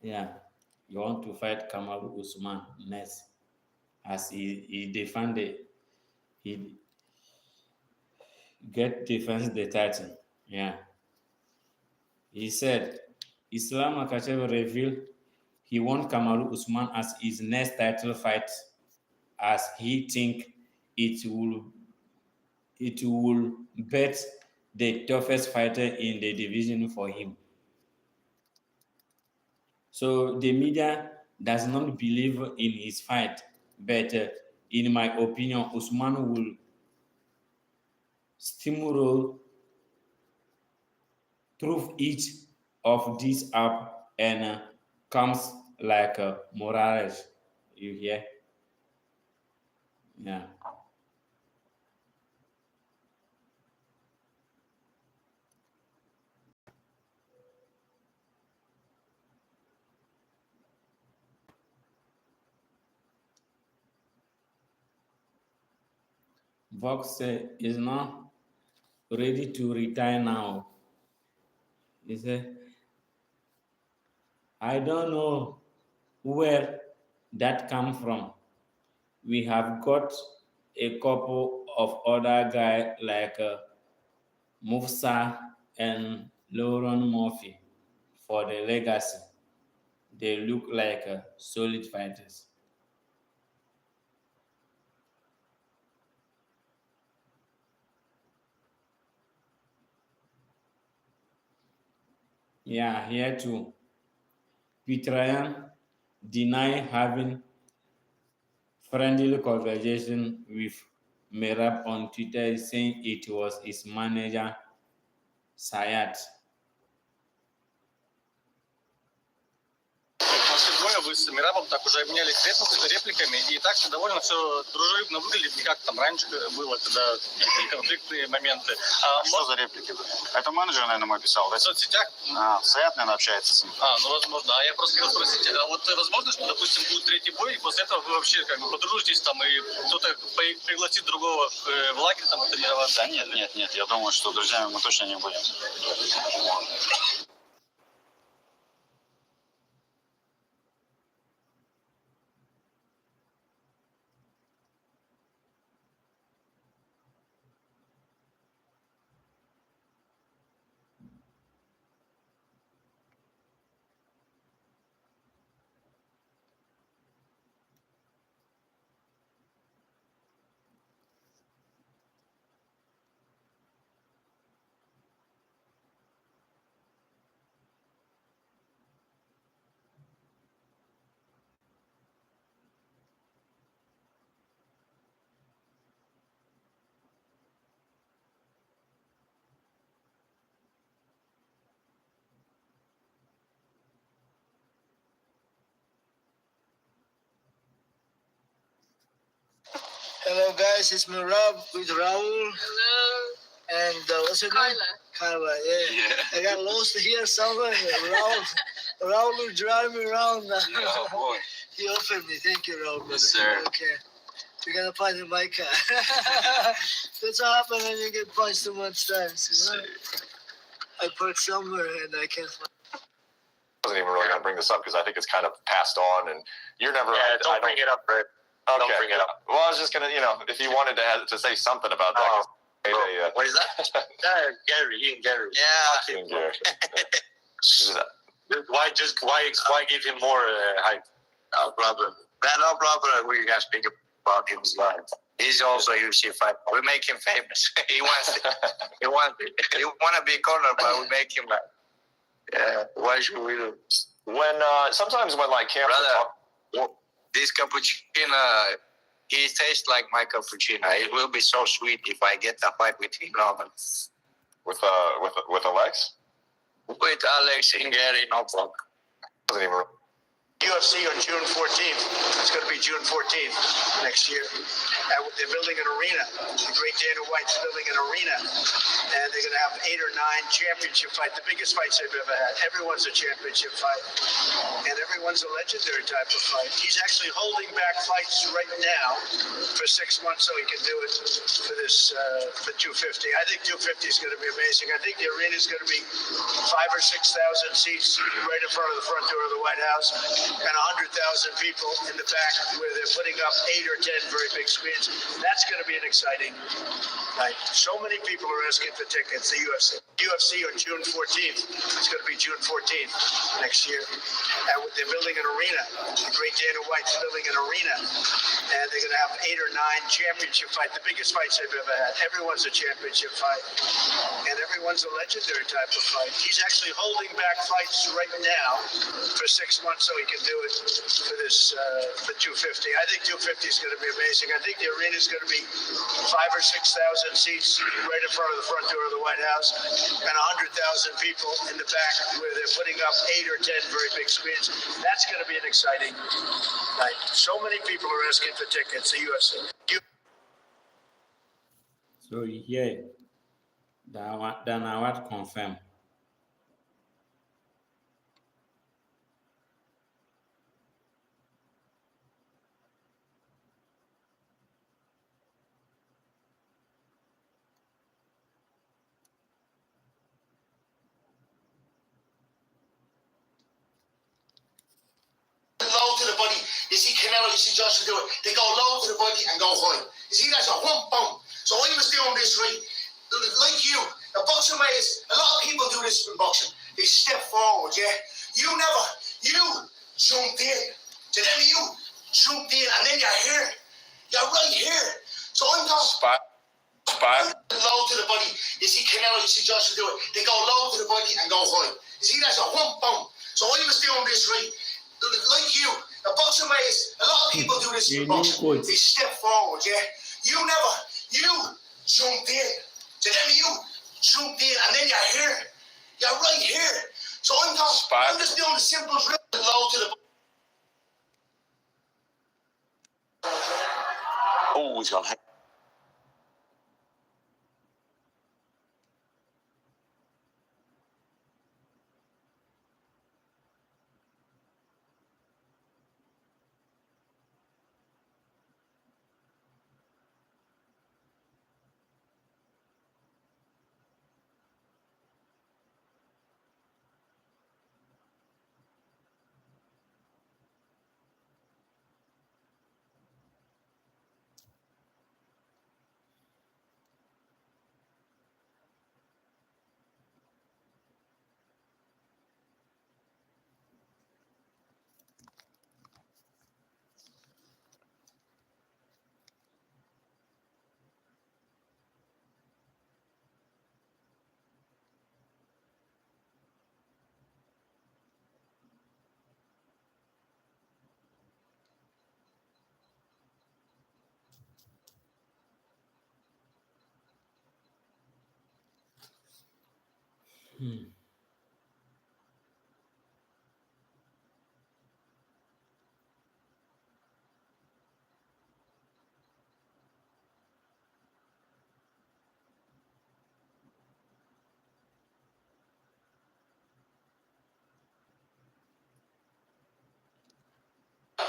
Yeah. You want to fight Kamaru Usman next. As he defended, he defends the title. Yeah. He said Islam Makhachev revealed he wants Kamaru Usman as his next title fight, as he think it will bet the toughest fighter in the division for him. So the media does not believe in his fight, but in my opinion, Usman will steamroll through each of these up and comes like Morales. You hear? Yeah. Vox is not ready to retire now. He said, I don't know where that come from. We have got a couple of other guys like Mufsa and Lauren Murphy for the legacy. They look like solid fighters. Yeah, here too. Petrayan denied having friendly conversation with Merab on Twitter, saying it was his manager, Sayat. вы с Мирабом так уже обменялись репликами, и так довольно все дружелюбно выглядит, не как там раньше было, когда были конфликтные моменты. Что за реплики были? Это менеджер, наверное, мой писал, да? В соцсетях? Саят, наверное, общается с ним. Ну возможно. А я просто хотел спросить, а вот возможно, что, допустим, будет третий бой, и после этого вы вообще как бы подружитесь там, и кто-то пригласит другого в лагерь там тренироваться? Да нет, я думаю, что друзьями мы точно не будем. Hello guys, it's me Rob with Raul. Hello. And what's your name? Carla, yeah. I got lost here somewhere. Raul will drive me around. Oh boy. He offered me. Thank you, Raul. Yes, sir. Okay. We're gonna find in my car. That's what happens when you get punched too much times, you know? I parked somewhere and I can't find. I wasn't even really going to bring this up because I think it's kind of passed on, and you're never. Yeah, don't bring it up, Brett. Okay. Don't bring it up. Well, I was just gonna, if you wanted to say something about that. What is that? Gary, Ian Gary. Yeah. Ian Gary. Why give him more hype? No problem. No problem. We can speak about his life. He's also a UFC fighter. We make him famous. He wants it. He want to be corner, but we make him yeah. Why should we do? Sometimes when like camps Brother, this cappuccino, he tastes like my cappuccino. It will be so sweet if I get a fight with him, Norman. With Alex? With Alex and Gary, no problem. Doesn't even. UFC on June 14th. It's going to be June 14th next year. They're building an arena. The great Dana White's building an arena. And they're going to have 8 or 9 championship fights, the biggest fights they've ever had. Everyone's a championship fight. And everyone's a legendary type of fight. He's actually holding back fights right now for 6 months so he can do it for this, for 250. I think 250 is going to be amazing. I think the arena is going to be 5,000 or 6,000 seats right in front of the front door of the White House. And 100,000 people in the back where they're putting up 8 or 10 very big screens. That's going to be an exciting night. So many people are asking for tickets. The UFC on June 14th. It's going to be June 14th next year. They're building an arena. The great Dana White's building an arena. And they're going to have 8 or 9 championship fights, the biggest fights they've ever had. Everyone's a championship fight. And everyone's a legendary type of fight. He's actually holding back fights right now for 6 months so he can do it for this, for 250. I think 250 is going to be amazing. I think the arena is going to be 5,000 or 6,000 seats right in front of the front door of the White House, and 100,000 people in the back where they're putting up 8 or 10 very big screens. That's going to be an exciting night. So many people are asking for tickets. The UFC. So yeah, then I want to confirm. Low to the body. You see Canelo, you see Joshua do it. They go low to the body and go high. You see that's a whomp bump. So I was doing this right, like you. The boxing way is, a lot of people do this in boxing. They step forward, yeah. You jumped in. To them, you jumped in, and then you're here. You're right here. So I'm going Spot. Low to the body. You see Canelo, you see Joshua do it. They go low to the body and go high. You see that's a whomp bump. So I was doing this right, like you. The boxing way is, a lot of people do this in boxing. They step forward, yeah. You jumped in. To them, you jumped in, and then you're here. You're right here. So I'm just doing the simple drill low to the always gonna have.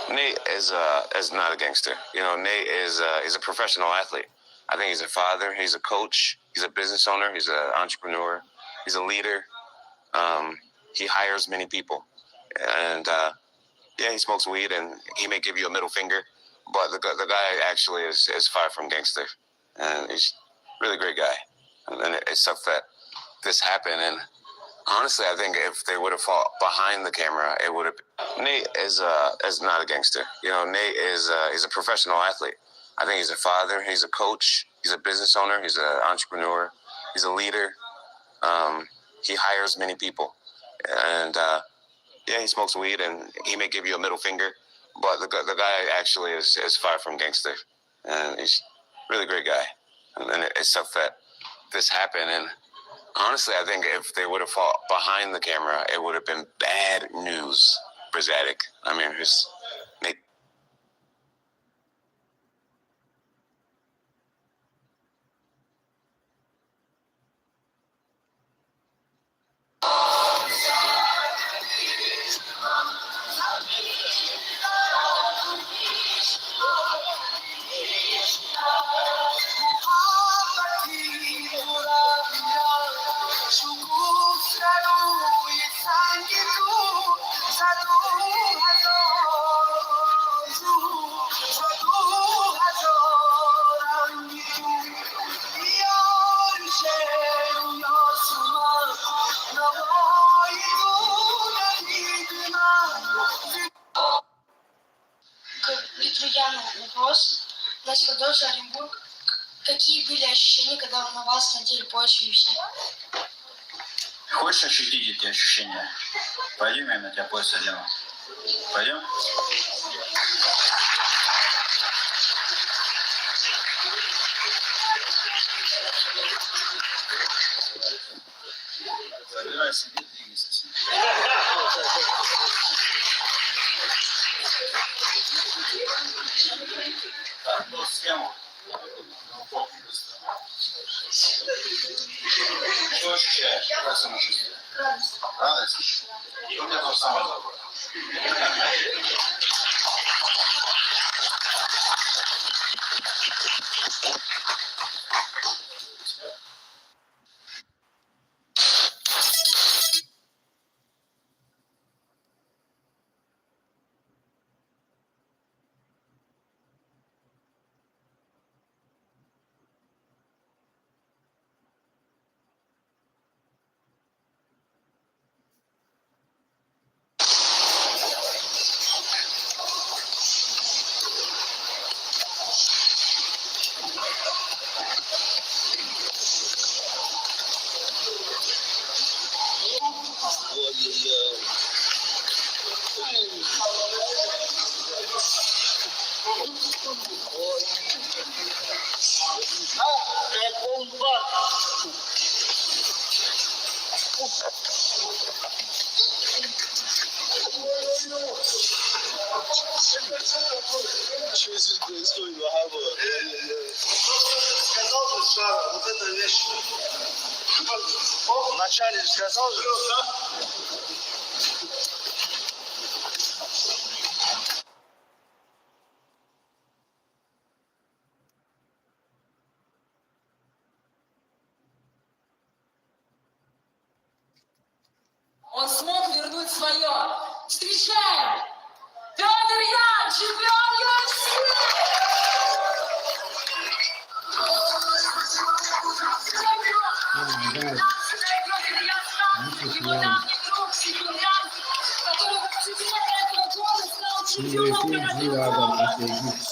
Nate is not a gangster. You know, Nate is a professional athlete. I think he's a father. He's a coach. He's a business owner. He's an entrepreneur. He's a leader. He hires many people, and yeah, he smokes weed, and he may give you a middle finger, but the guy actually is far from gangster, and he's a really great guy. And it sucks that this happened, and honestly, I think if they would have fought behind the camera, it would have. Nate is not a gangster. You know, Nate is he's a professional athlete. I think he's a father. He's a coach. He's a business owner. He's an entrepreneur. He's a leader. He hires many people, and yeah, he smokes weed, and he may give you a middle finger, but the guy actually is far from gangster, and he's a really great guy. And it sucks that this happened, and honestly, I think if they would have fought behind the camera, it would have been bad news for Zadig. I mean, just make. Вопрос. Нас продолжил Оренбург. Какие были ощущения, когда на вас надели пояс UFC? Хочешь ощутить эти ощущения? Пойдем, я на тебя пояс одену. Пойдем? Забирай себе, двигайся с ним. Так, ну схему. Что ощущаешь? Как самочувствие? Радость. Радость? И у меня то же самое забор. 确实可以说有还不。Сказал же, Сара, вот эта вещь. Вначале сказал же. Он смог вернуть свое. Встречаем! Петр Ян, чемпион UFC! Его давний друг, секундант, который в октябре этого года стал чемпионом карате.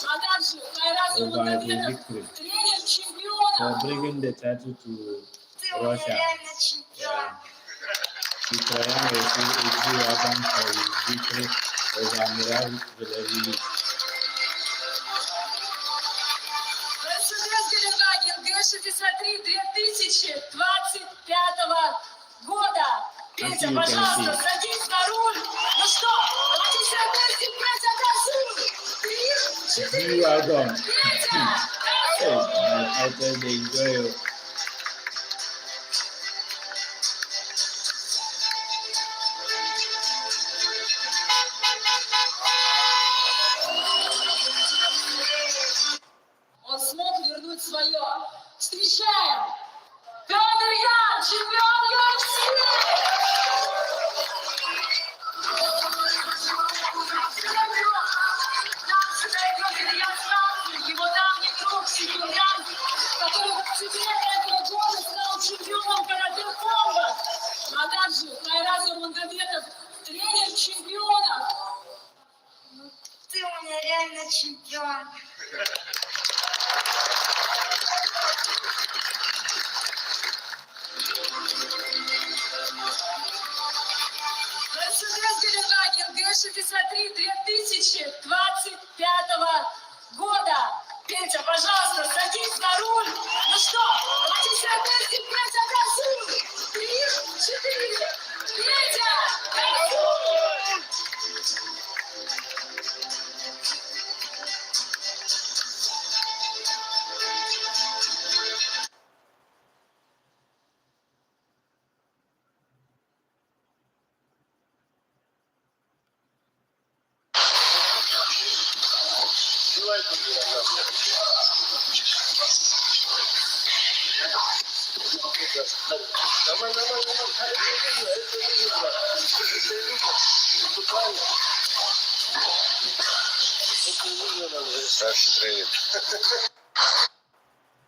А также Хайрат Нурмагомедов, тренер чемпиона. For bringing the title to Russia. Ukraine received a G-Wagon for his victory over Miral Belarus. Мерседес-Гелендваген Г-63 2025 года. Петя, пожалуйста, садись на руль. Ну что, давайте все вместе, Петя, газуй. 3, 4, G-Wagon. Петя, I tell they enjoy it. Он смог вернуть свое. Встречаем! Петр Ян, чемпион UFC! Его давний друг, секундант, который в октябре этого года стал чемпионом карате-комбо. А также Хайрат Нурмагомедов, тренер чемпиона. Ты у меня реально чемпион. Мерседес-Гелендваген Г-63 2025 года. Петя, пожалуйста, садись на руль. Ну что, давайте все вместе, Петя, газуй. 3, 4, Петя, газуй. Старший тренер.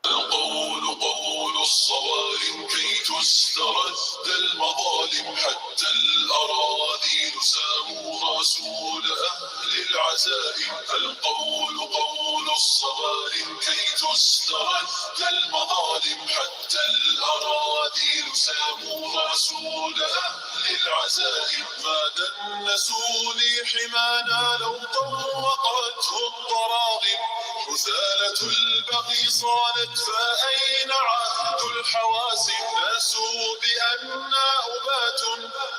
القول قول الصوارم كي تسترد المظالم حتى الأراضي ساموا رسول أهل العزائم القول قول الصوارم كي تسترد المظالم حتى الأراضي ساموا رسول أهل العزائم ما دنسوني حمانا لو طوقته الضراغم حثالة البغي صالت فأين عهد الحواسم ناسوا بأننا أبات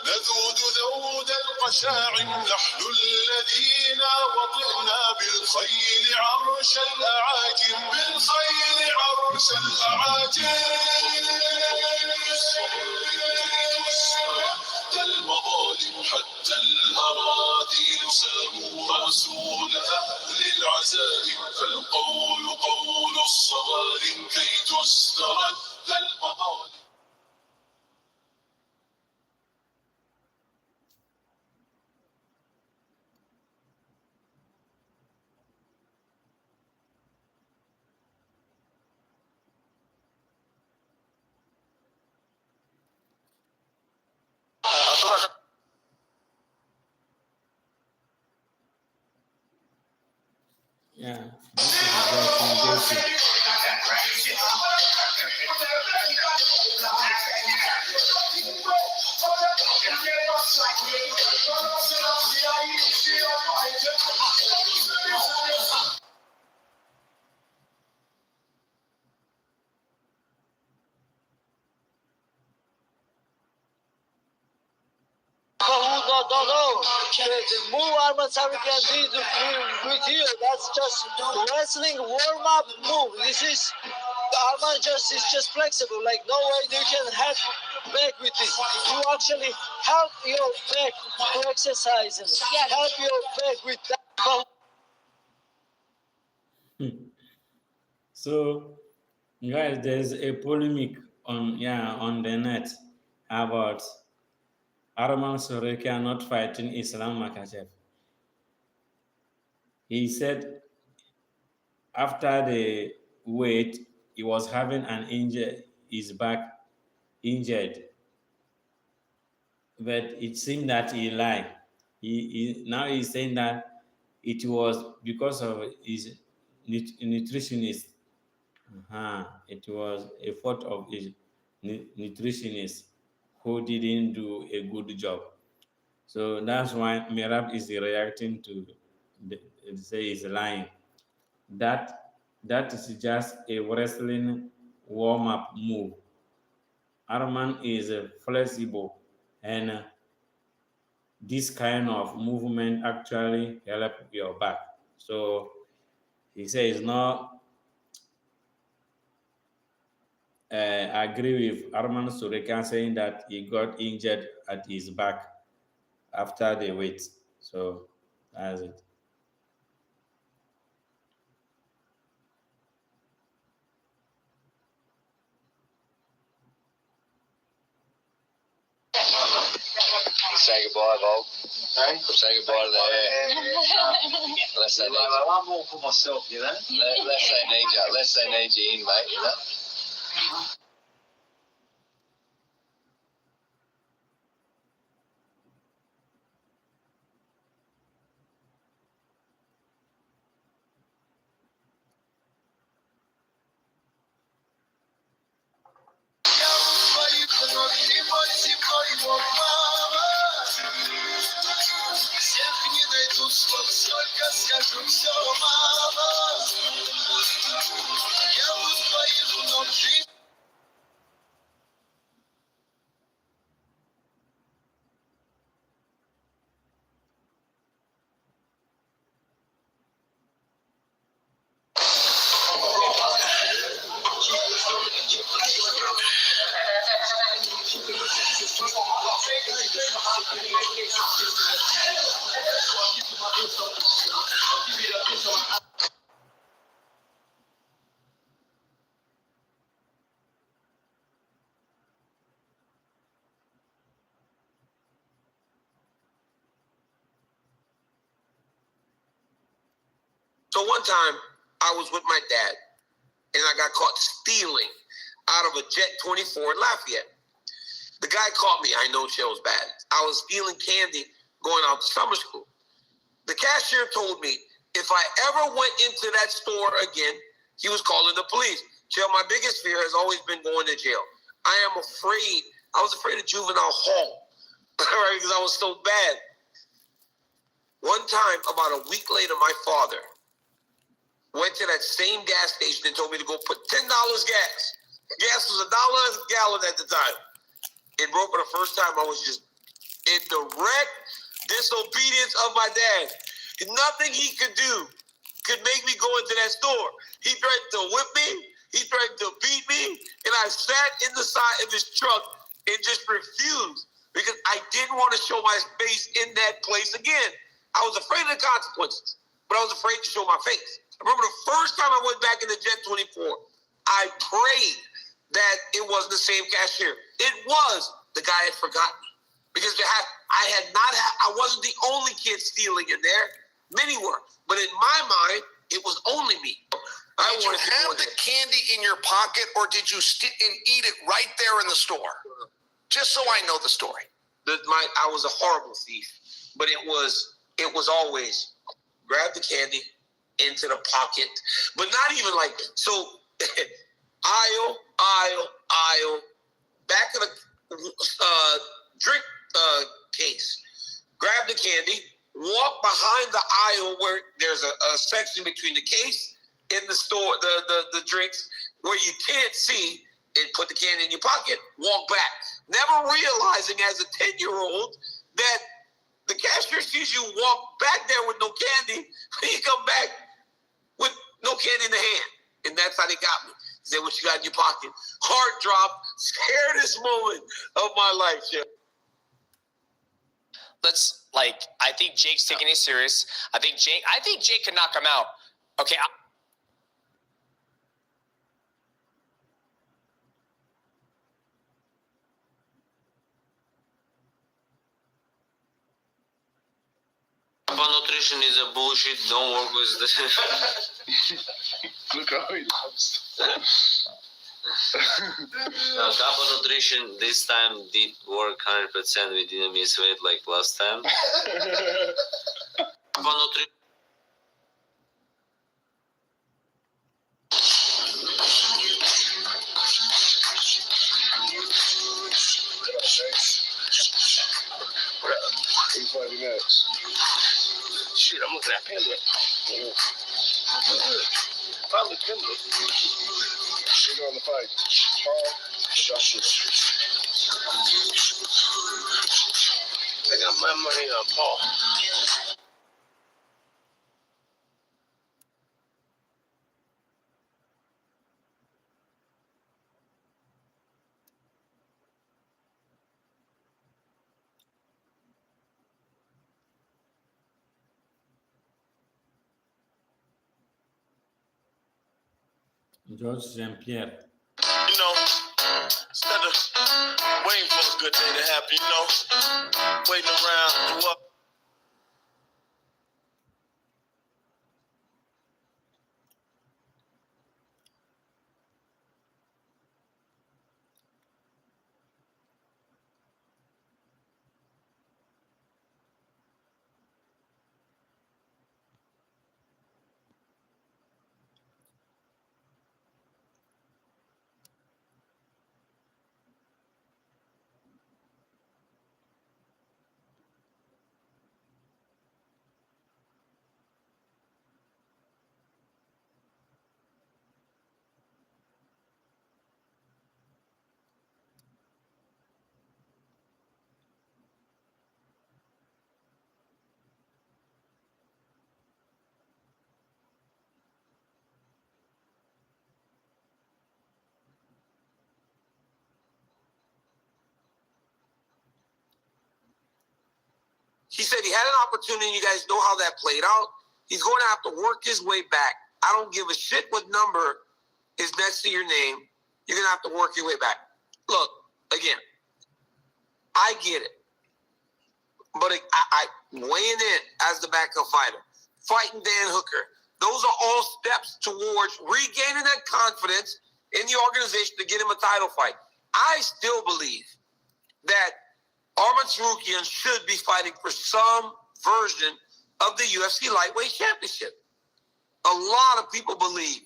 نذود ذود القشاعم نحن الذين وطئنا بالخيل عرش الأعاجم بالخيل عرش الأعاجم المظالم حتى الأراضي ساموا رسول أهل العزائم القول قول الصوارم كي تسترد المظالم. Yeah, this is about Jason. No. The move Arman Tsarukyan did with you, that's just wrestling warm-up move. This is Arman is just flexible. Like no way you can help back with this. You actually help your back to exercise and help your back with that. So, guys, there's a polemic on the net about Arman Tsarukyan not fighting Islam Makhachev. He said after the weight, he was having an injury, his back injured, but it seemed that he lied. Now he's saying that it was because of his nutritionist. It was a fault of his nutritionist who didn't do a good job. So that's why Merab is reacting to say he's lying. That is just a wrestling warm-up move. Arman is flexible, and this kind of movement actually help your back. So he says not agree with Arman Tsarukyan saying that he got injured at his back after the weight. So that's it. Say goodbye, Vol. Hey? Say goodbye to the Unless they need you. I want more for myself, you know? Unless they need you. Unless they need you in, mate, you know? So one time, I was with my dad, and I got caught stealing out of a Jet 24 in Lafayette. The guy caught me. I know jail was bad. I was stealing candy going out to summer school. The cashier told me if I ever went into that store again, he was calling the police. Jail, my biggest fear has always been going to jail. I was afraid of juvenile hall, right, because I was so bad. One time, about a week later, my father went to that same gas station and told me to go put $10 gas. Gas was $1 a gallon at the time. And bro, for the first time, I was just in direct disobedience of my dad. Nothing he could do could make me go into that store. He threatened to whip me. He threatened to beat me. And I sat in the side of his truck and just refused because I didn't want to show my face in that place again. I was afraid of the consequences, but I was afraid to show my face. I remember the first time I went back in the Jet 24, I prayed that it wasn't the same cashier. It was. The guy had forgotten me because I wasn't the only kid stealing in there. Many were, but in my mind, it was only me. Did you have the candy in your pocket, or did you and eat it right there in the store? Just so I know the story. I was a horrible thief, but it was always grab the candy into the pocket, but not even like so. aisle, back of the drink case. Grab the candy, walk behind the aisle where there's a section between the case and the store, the drinks, where you can't see, and put the candy in your pocket, walk back. Never realizing as a 10-year-old that cashier sees you walk back there with no candy, you come back with no candy in the hand. And that's how they got me. Say what you got in your pocket. Heart drop, scariest moment of my life, Chip. I think Jake's taking it serious. I think Jake can knock him out. Okay. Nutrition is a bullshit. Don't work with the. Look how he laughs. Kappa Nutrition this time did work 100%. We didn't miss weight like last time. Kappa Nutrition. Who's fighting next? Shit, I'm looking at Pimlet. Probably Pimlet. Who's on the fight? Paul or Joshua? I got my money on Paul. George St. Pierre. You know, instead of waiting for a good day to happen, you know, waiting around for what? He said he had an opportunity. You guys know how that played out. He's going to have to work his way back. I don't give a shit what number is next to your name. You're going to have to work your way back. Look, again, I get it. But I weighing in as the backup fighter, fighting Dan Hooker, those are all steps towards regaining that confidence in the organization to get him a title fight. I still believe that Arman Tsarukyan should be fighting for some version of the UFC lightweight championship. A lot of people believe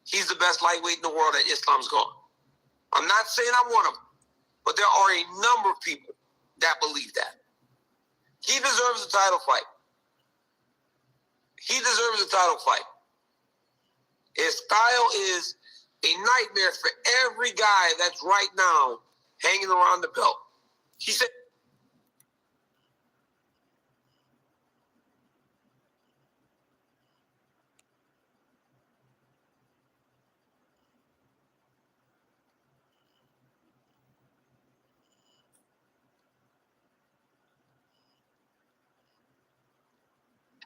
he's the best lightweight in the world that Islam's gone. I'm not saying I'm one of them, but there are a number of people that believe that. He deserves a title fight. He deserves a title fight. His style is a nightmare for every guy that's right now hanging around the belt. He said,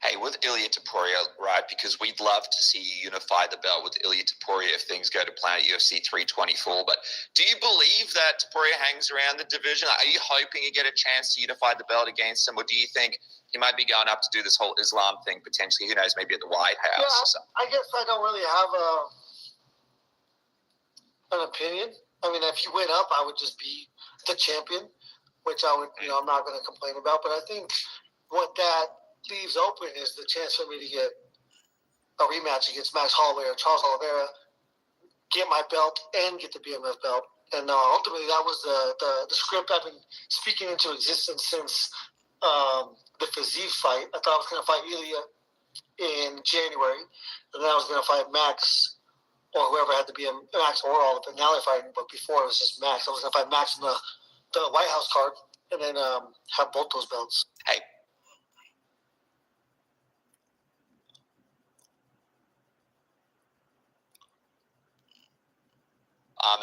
Hey, with Ilia Topuria, right, because we'd love to see you unify the belt with Ilia Topuria if things go to plan at UFC 324. But do you believe that Topuria hangs around the division? Are you hoping you get a chance to unify the belt against him? Or do you think he might be going up to do this whole Islam thing potentially? Who knows, maybe at the White House or something? I guess I don't really have an opinion. I mean, if you went up, I would just be the champion, which I would, I'm not going to complain about. But I think what that leaves open is the chance for me to get a rematch against Max Holloway or Charles Oliveira, get my belt and get the BMF belt. And ultimately, that was the script I've been speaking into existence since the Fiziev fight. I thought I was going to fight Ilia in January, and then I was going to fight Max or whoever had to be Max or Oliver. Now they're fighting, but before it was just Max. I was going to fight Max in the White House card and then have both those belts. Hey,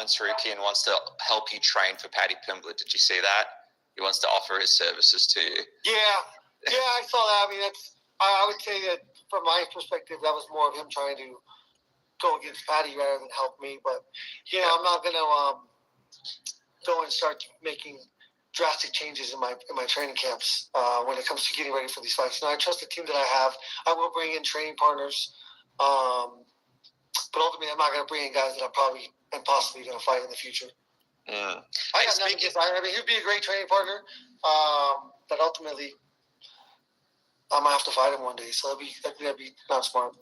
Arman Sarukian wants to help you train for Paddy Pimblett. Did you see that? He wants to offer his services to you. Yeah, I saw that. I mean, I would say that from my perspective, that was more of him trying to go against Paddy rather than help me. But I'm not going to go and start making drastic changes in my training camps when it comes to getting ready for these fights. Now, I trust the team that I have. I will bring in training partners, but ultimately, I'm not going to bring in guys that I'm probably and possibly going to fight in the future. I got nothing against. I mean, he'd be a great training partner, but ultimately, I might have to fight him one day. So that'd be not smart.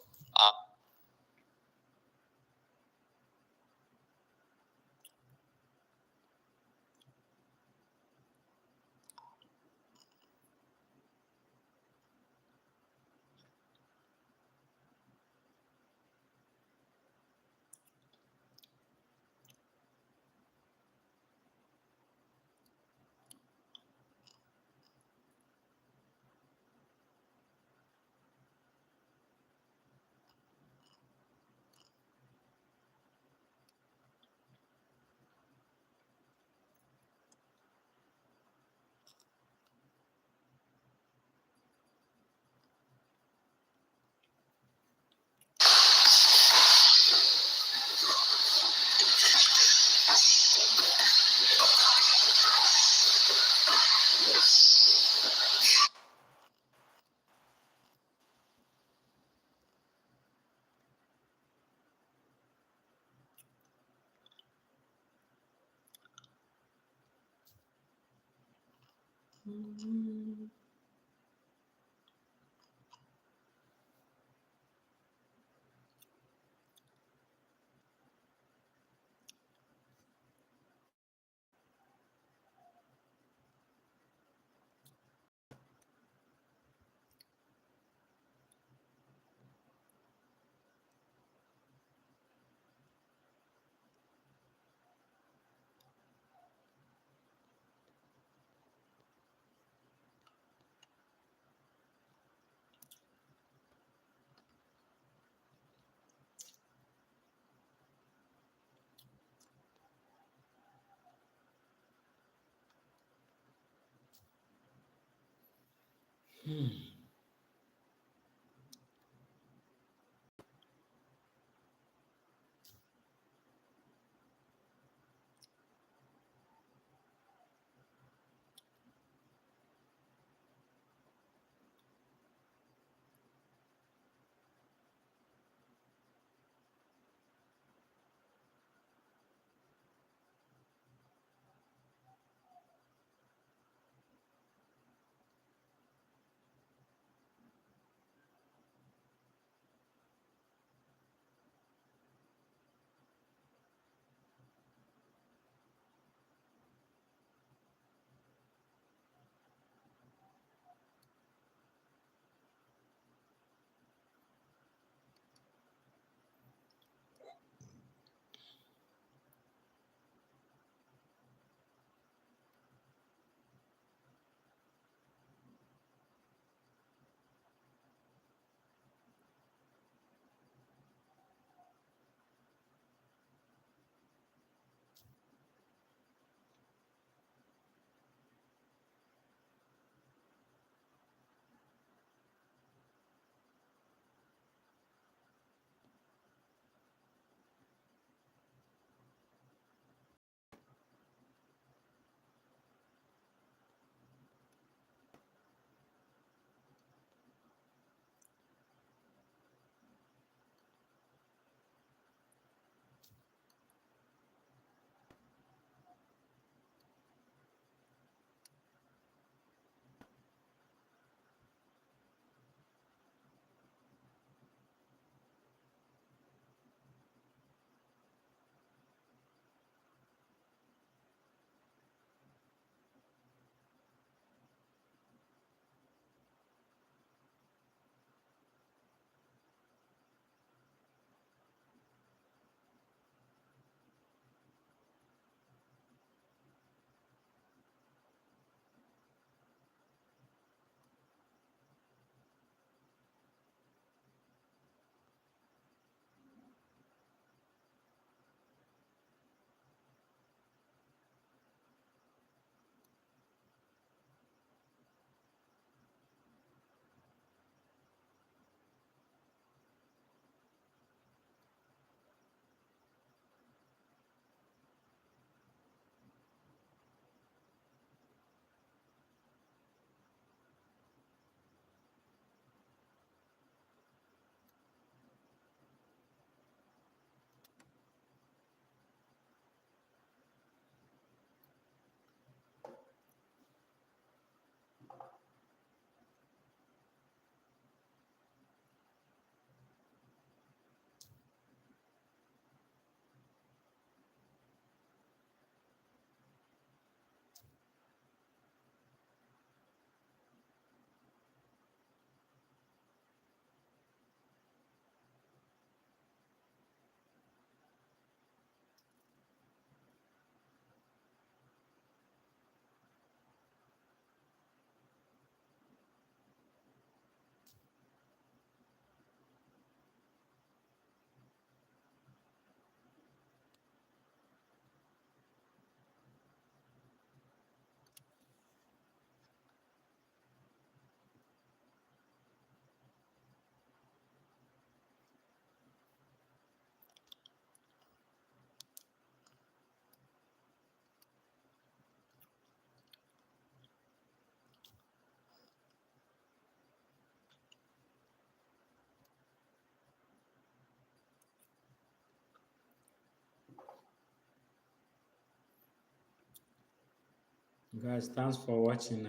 Guys, thanks for watching.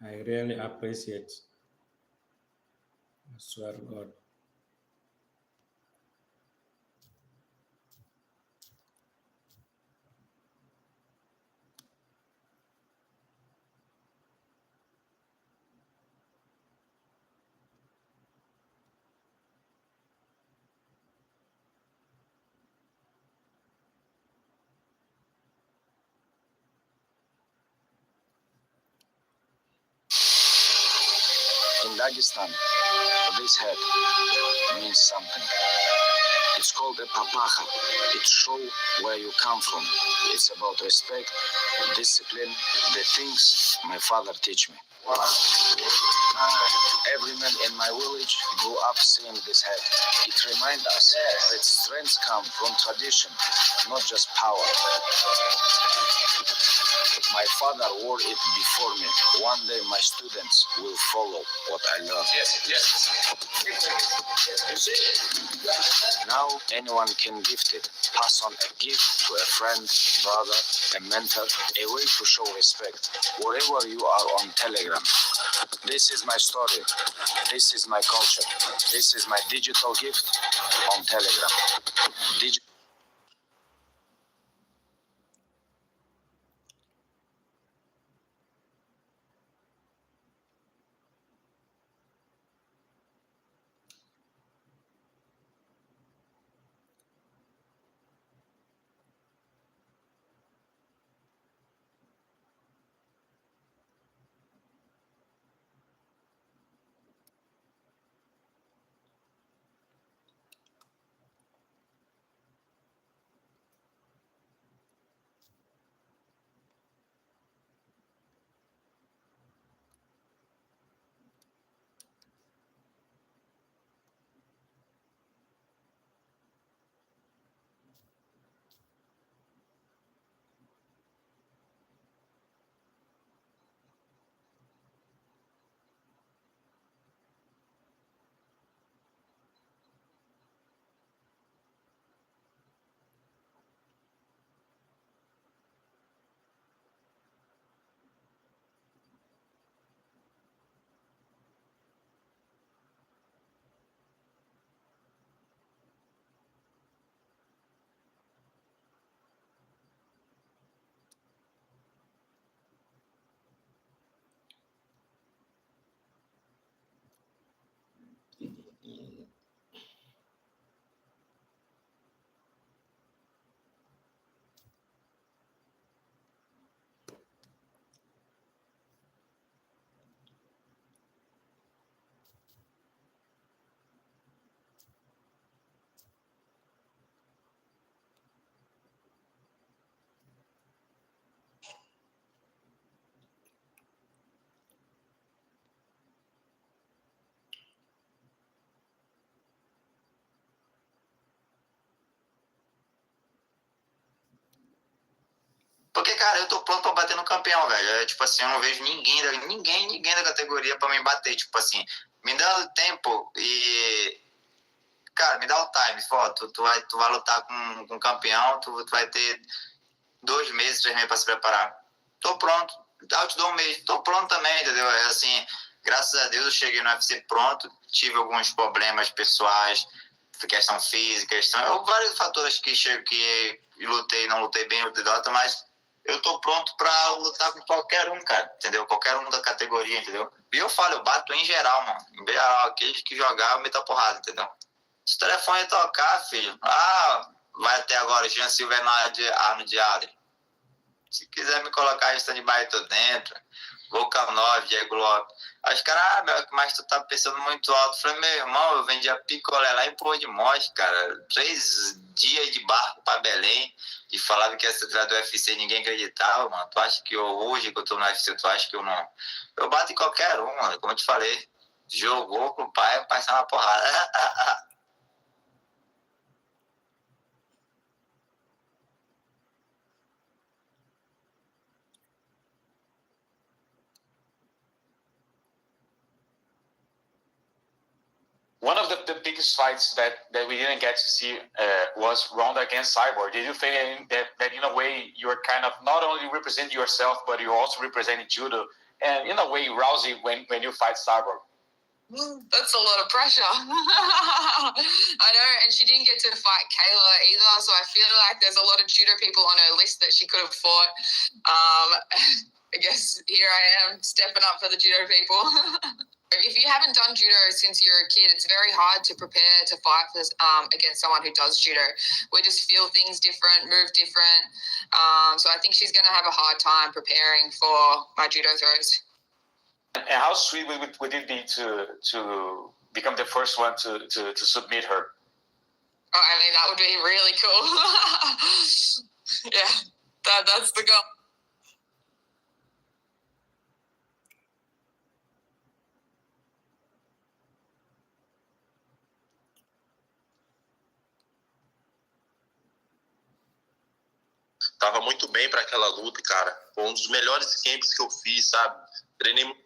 I really appreciate. I swear to God. In Dagestan, this hat means something. It's called a papacha. It shows where you come from. It's about respect, discipline, the things my father teach me. Every man in my village grew up seeing this hat. It reminds us that strength comes from tradition, not just power. My father wore it before me. One day my students will follow what I learned. Now anyone can gift it. Pass on a gift to a friend, brother, a mentor, a way to show respect. Wherever you are on Telegram. This is my story. This is my culture. This is my digital gift on Telegram. Porque, cara, eu tô pronto pra bater no campeão, velho. Tipo assim, eu não vejo ninguém da categoria pra me bater. Tipo assim, me dá o tempo e... Cara, me dá o time. Tu vai lutar com um campeão, tu vai ter 2 meses, 3 meses pra se preparar. Tô pronto. Eu te dou um mês. Tô pronto também, entendeu? É assim, graças a Deus eu cheguei no UFC pronto. Tive alguns problemas pessoais, questão física, vários fatores que lutei, não lutei bem, lutei derrota, mas eu tô pronto pra lutar com qualquer um, cara, entendeu? Qualquer um da categoria, entendeu? E eu falo, eu bato em geral, mano. Em geral, aqueles que jogar, eu meto a porrada, entendeu? Se o telefone tocar, filho, vai até agora, Jean Silva é no Diário. Se quiser me colocar em stand-by, tô dentro. Vocal 9, Diego Lopes. Aí os caras, mas tu tá pensando muito alto. Eu falei, meu irmão, eu vendia picolé lá em Porto de Monte, cara. 3 dias de barco pra Belém. E falava que ia ser do UFC e ninguém acreditava, mano. Tu acha que hoje que eu tô no UFC, tu acha que eu não... Eu bato em qualquer um, mano. Como eu te falei. Jogou com o pai sai uma porrada. one of the biggest fights that we didn't get to see was Ronda against Cyborg. Did you think that in a way you're kind of not only representing yourself, but you're also representing judo? And in a way, Rousey, when you fight Cyborg? That's a lot of pressure. I know, and she didn't get to fight Kayla either, so I feel like there's a lot of judo people on her list that she could have fought. I guess here I am stepping up for the judo people. If you haven't done judo since you're a kid, it's very hard to prepare to fight for, against someone who does judo. We just feel things different, move different. So I think she's going to have a hard time preparing for my judo throws. And how sweet would it be to become the first one to submit her? Oh, I mean, that would be really cool. Yeah, that's the goal. Tava muito bem para aquela luta, cara. Foi um dos melhores camps que eu fiz, sabe? Treinei muito.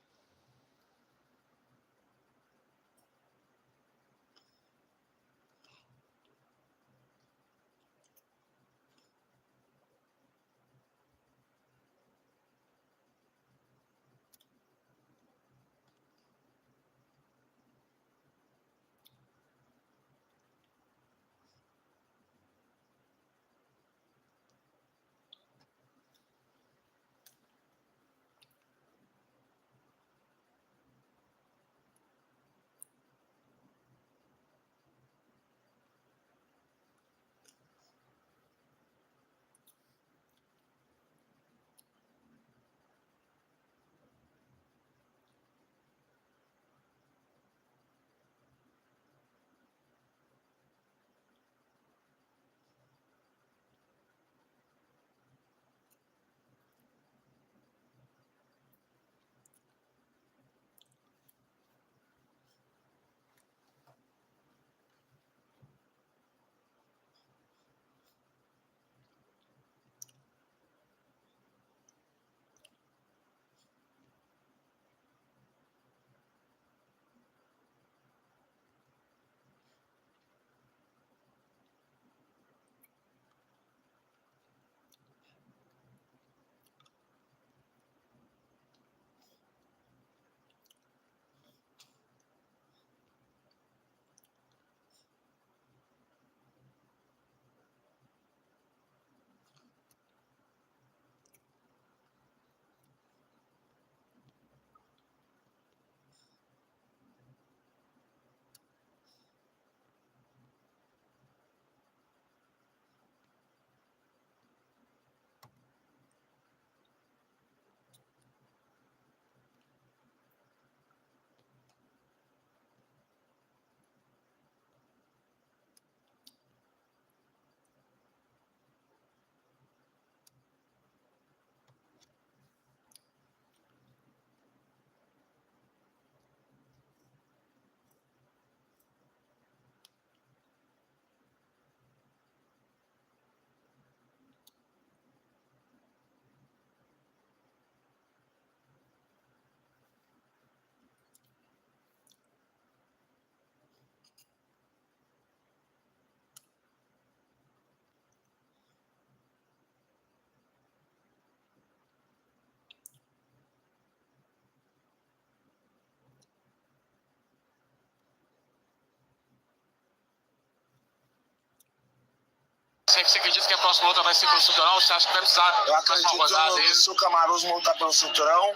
Você acredita que a próxima luta vai ser pelo cinturão? Você acha que vai precisar Eu acredito, se o Camaruzzo montar pelo cinturão,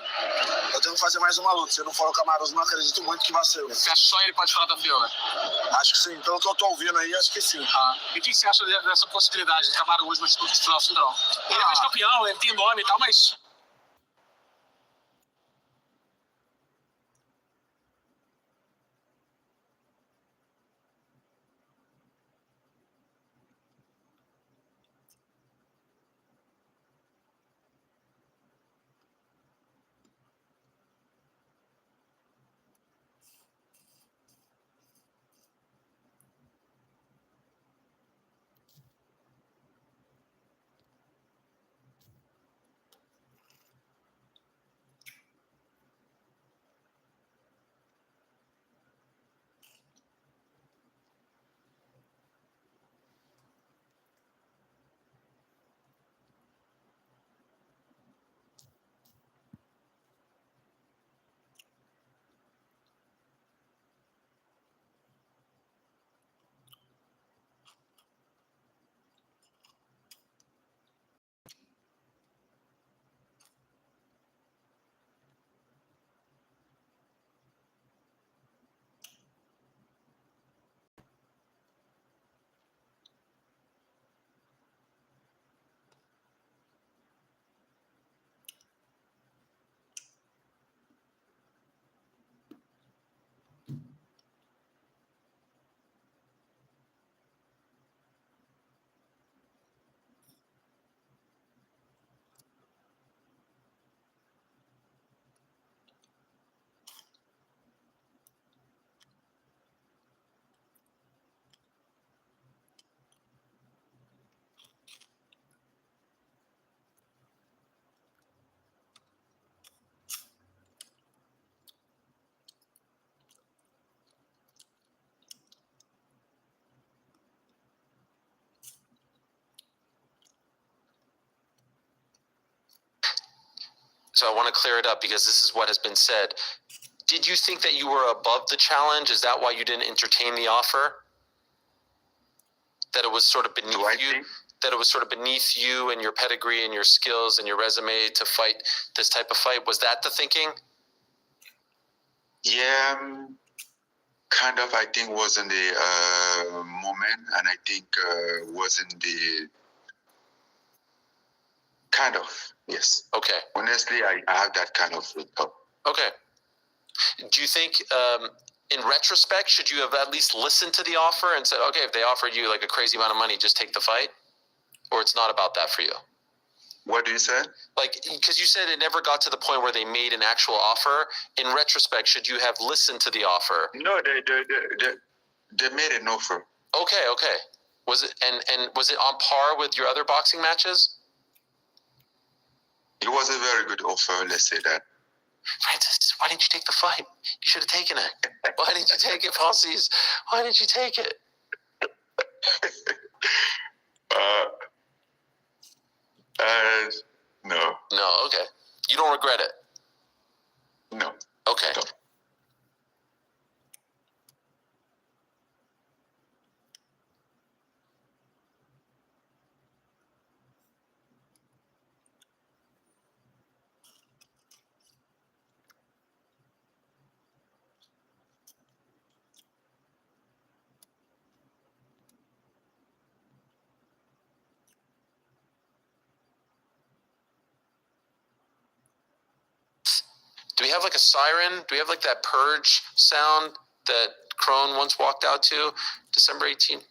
eu tenho que fazer mais uma luta. Se não for o Camaruzzo, não acredito muito que vai ser. Você acha que só ele pode falar da Fiona? Acho que sim. Pelo que eu tô ouvindo aí, acho que sim. E o que você acha dessa possibilidade de Camaruzzo disputar o cinturão? Ele é mais campeão, ele tem nome e tal, mas... So I want to clear it up because this is what has been said. Did you think that you were above the challenge? Is that why you didn't entertain the offer? That it was sort of beneath you? That it was sort of beneath you and your pedigree and your skills and your resume to fight this type of fight? Was that the thinking? Yeah, kind of. I think was in the moment, and I think was in the kind of, yes. Okay. Honestly, I have that kind of thought. Okay. Do you think, in retrospect, should you have at least listened to the offer and said, okay, if they offered you like a crazy amount of money, just take the fight? Or it's not about that for you? What do you say? Like, because you said it never got to the point where they made an actual offer. In retrospect, should you have listened to the offer? No, they made an offer. Okay. Was it and was it on par with your other boxing matches? It was a very good offer, let's say that. Francis, why didn't you take the fight? You should have taken it. Why didn't you take it, Falsies? Why didn't you take it? No. No, okay. You don't regret it? No. Okay. No. Do we have like a siren? Do we have like that purge sound that Crone once walked out to? December 18th.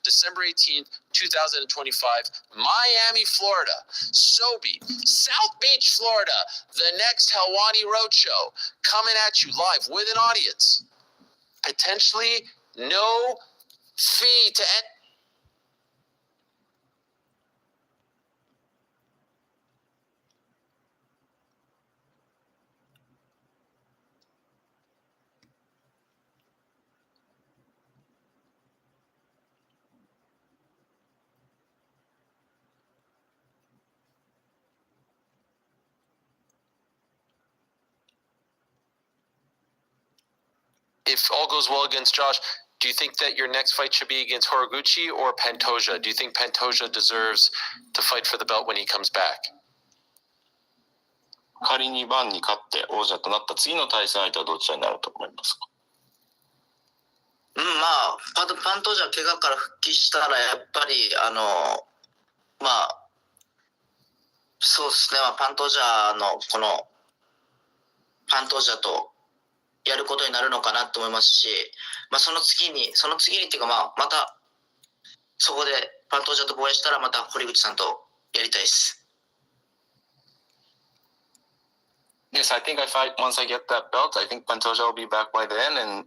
December 18th, 2025, Miami, Florida. Sobe, South Beach, Florida. The next Helwani Roadshow coming at you live with an audience. Potentially no fee to enter. If all goes well against Josh, do you think that your next fight should be against Horiguchi or Pantoja? Do you think Pantoja deserves to fight for the belt when he comes back? 仮にバンに勝って王者となった次の対戦相手はどちらになると思いますか？まあ、パントジャ怪我から復帰したらやっぱりまあそうですね、パントジャのこのパントジャとやることになるのかなと思いますし、その次にっていうかまたそこでパントジャと防衛したらまた堀口さんとやりたいです。Yes, I think once I get that belt, I think Pantoja will be back by then, and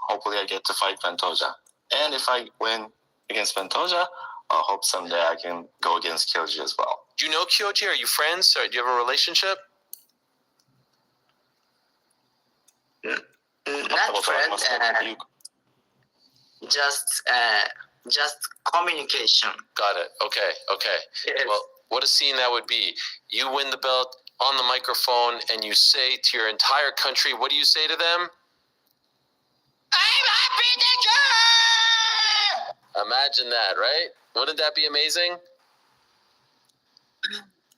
hopefully I get to fight Pantoja. And if I win against Pantoja, I hope someday I can go against Kyoji as well. Do you know Kyoji? Are you friends? Or do you have a relationship? Not friends, just communication. Got it. Okay. Yes. Well, what a scene that would be. You win the belt on the microphone and you say to your entire country, what do you say to them? I'm happy to Imagine that, right? Wouldn't that be amazing?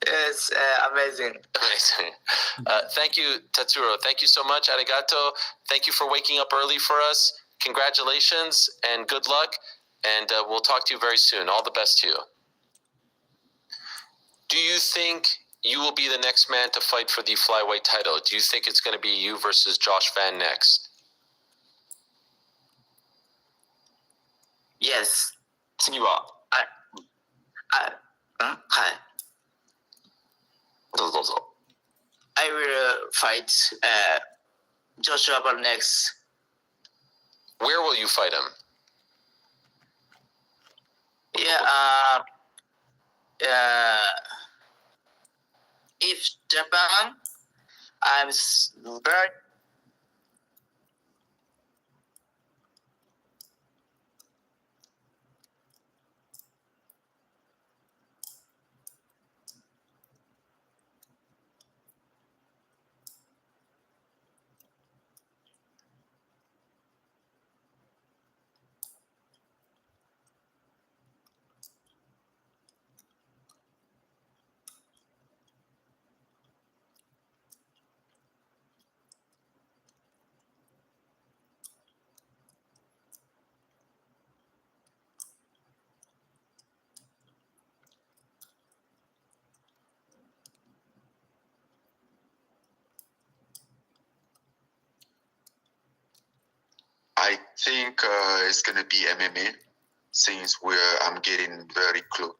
It's amazing. Amazing. Thank you, Tatsuro. Thank you so much. Arigato. Thank you for waking up early for us. Congratulations and good luck. And we'll talk to you very soon. All the best to you. Do you think you will be the next man to fight for the flyweight title? Do you think it's going to be you versus Josh Van next? Yes. 次はどうぞ。 I will fight Joshua Ball next. Where will you fight him? If Japan, I'm very I think it's gonna be MMA, since I'm getting very close.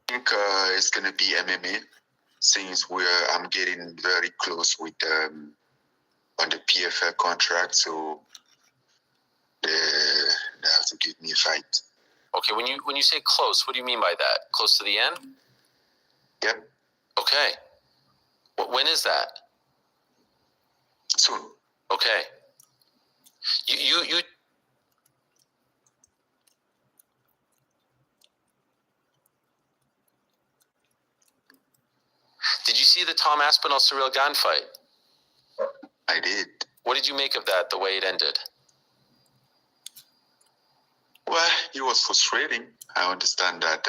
I think it's gonna be MMA, since I'm getting very close with on the PFL contract, so they have to give me a fight. Okay, when you say close, what do you mean by that? Close to the end? Yep. Okay. When is that? Soon. Okay. You Did you see the Tom Aspinall Cyril Gane fight? I did. What did you make of that, the way it ended? Well, it was frustrating. I understand that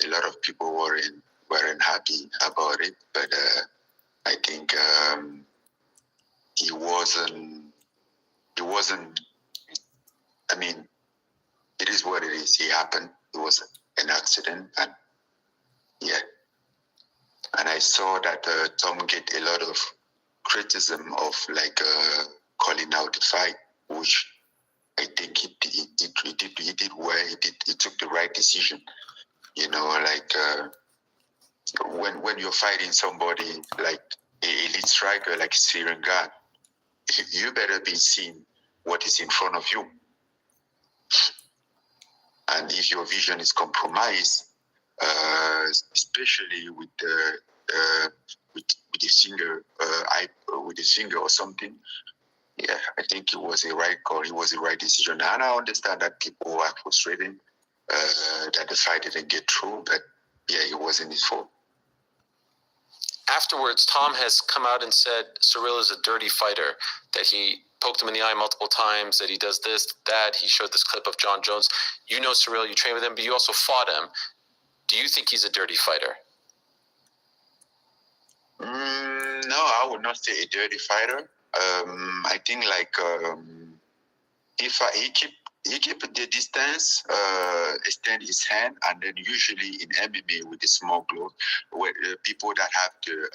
a lot of people weren't happy about it, but I think he wasn't. I mean, it is what it is. It happened. It was an accident, and yeah. And I saw that Tom get a lot of criticism of calling out the fight, which I think he did well. He took the right decision. You know, when you're fighting somebody like an elite striker like Cyril Gane, you better be seeing what is in front of you. And if your vision is compromised, especially with the finger or something, yeah, I think it was a right call. It was a right decision. And I understand that people were frustrated that the fight didn't get through, but yeah, it wasn't his fault. Afterwards, Tom has come out and said Cyril is a dirty fighter, that he poked him in the eye multiple times, that he does this, that. He showed this clip of John Jones. You know Cyril, you train with him, but you also fought him. Do you think he's a dirty fighter? No, I would not say a dirty fighter. I think if he keep the distance, extend his hand, and then usually in MMA with the small glove, where people that have the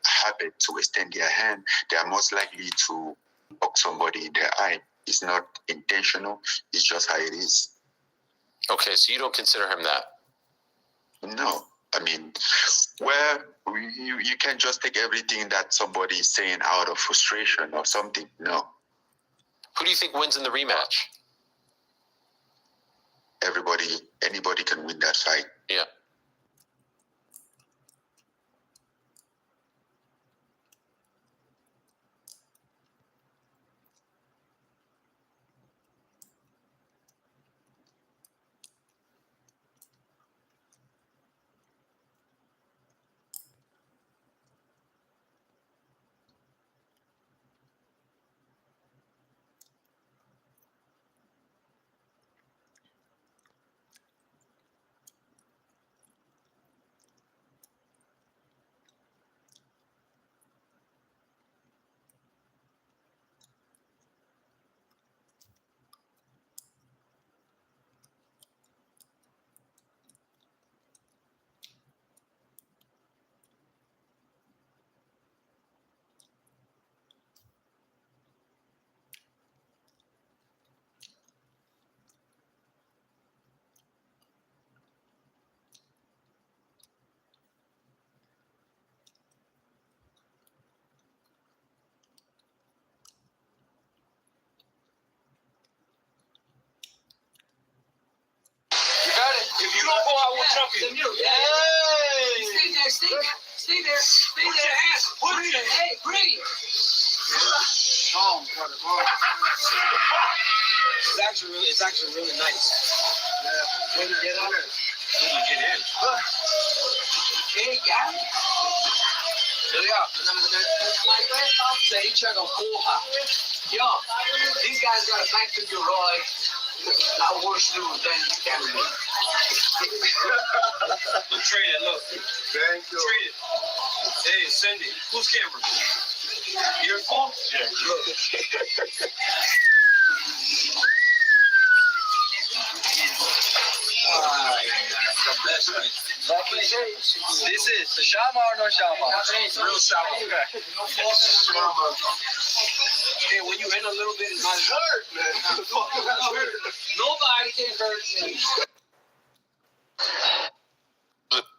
habit to extend their hand, they are most likely to poke somebody in their eye. It's not intentional. It's just how it is. Okay, so you don't consider him that? No. I mean, you can't just take everything that somebody is saying out of frustration or something. No. Who do you think wins in the rematch? Anybody can win that fight. Yeah. champion. Yay! Stay there, stay there, stay there, stay Put there. your hands, put it in. Hey, breathe. Oh, brother, boy. It's actually really nice. Yeah. When you get on it. When you get in. Okay, got it. Yo, these guys got a back to you, Roy. Not worse than you can be. Look, trade it, look. Thank you. Trade it. Hey, Cindy, whose camera? Your phone? Yeah. Look. The best, man. This is Shama or no Shama? Real Shama. Okay. Shama. Hey, when you hit a little bit, it's not hurt, man. Nobody can hurt me.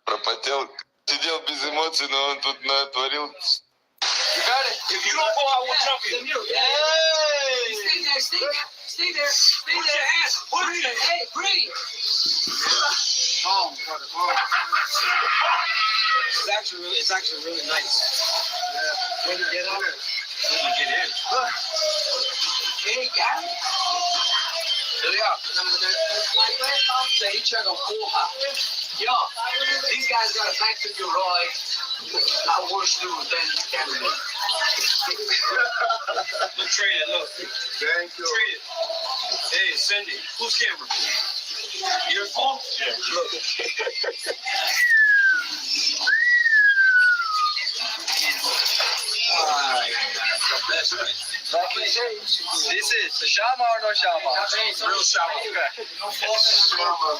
Пропотел. Сидел без эмоций, но он тут натворил. You got it. If you don't go, I will jump you. Yay! Stay there, stay there, stay there, stay Put there. your hands, put it in. Hey, breathe. Oh, brother, boy. It's actually really nice. Yeah. When you get on it. When you get in. Okay, got it. Yo, these guys got a back to you, Roy. Not worse than you can be. Look, trade it, look. Thank you. Trade it. Hey, Cindy, whose camera? Your phone? Yeah. Look. The best, man. This is Shama or no Shama? Real Shama. Okay. Shama.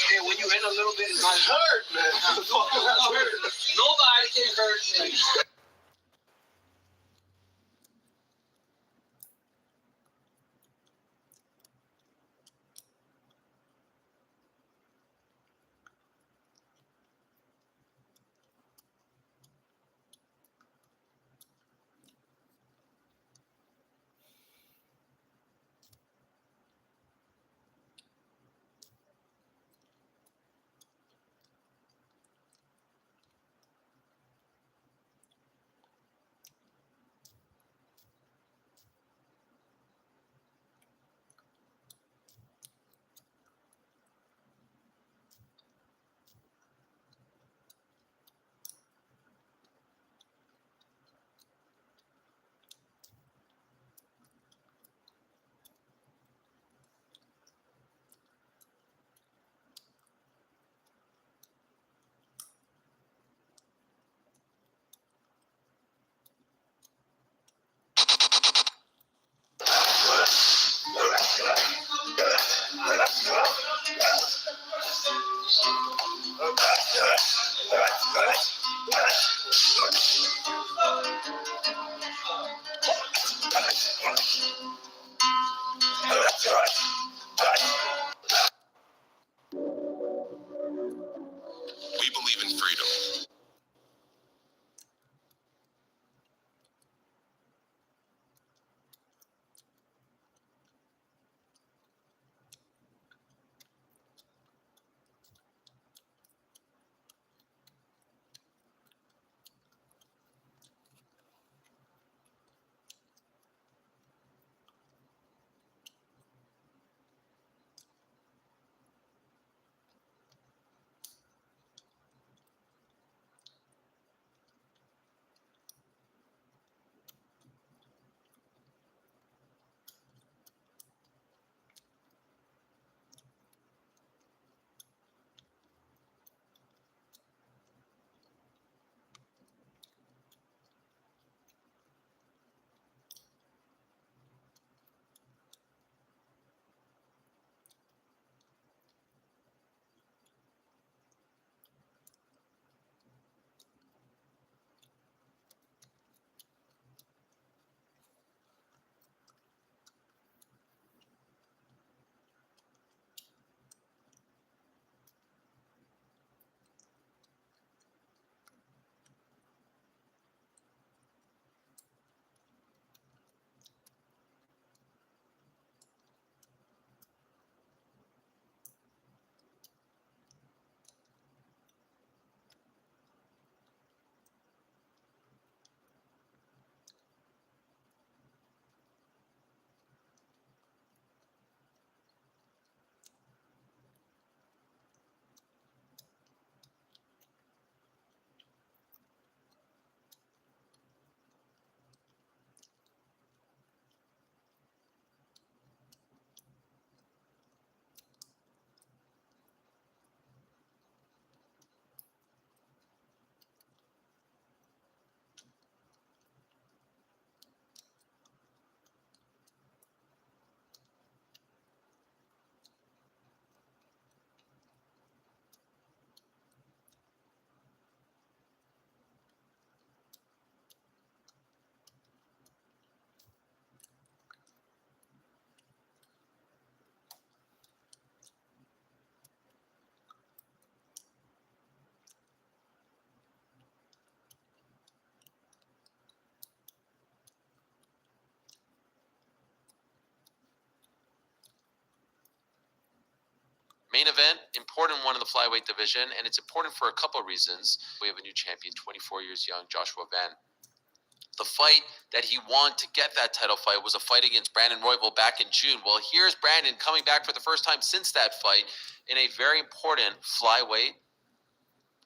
Hey, when you hit a little bit, it's not hurt, man. Nobody can hurt me. We believe in freedom. Main event, important one in the flyweight division, and it's important for a couple of reasons. We have a new champion, 24 years young, Joshua Van. The fight that he won to get that title fight was a fight against Brandon Royval back in June. Well, here's Brandon coming back for the first time since that fight in a very important flyweight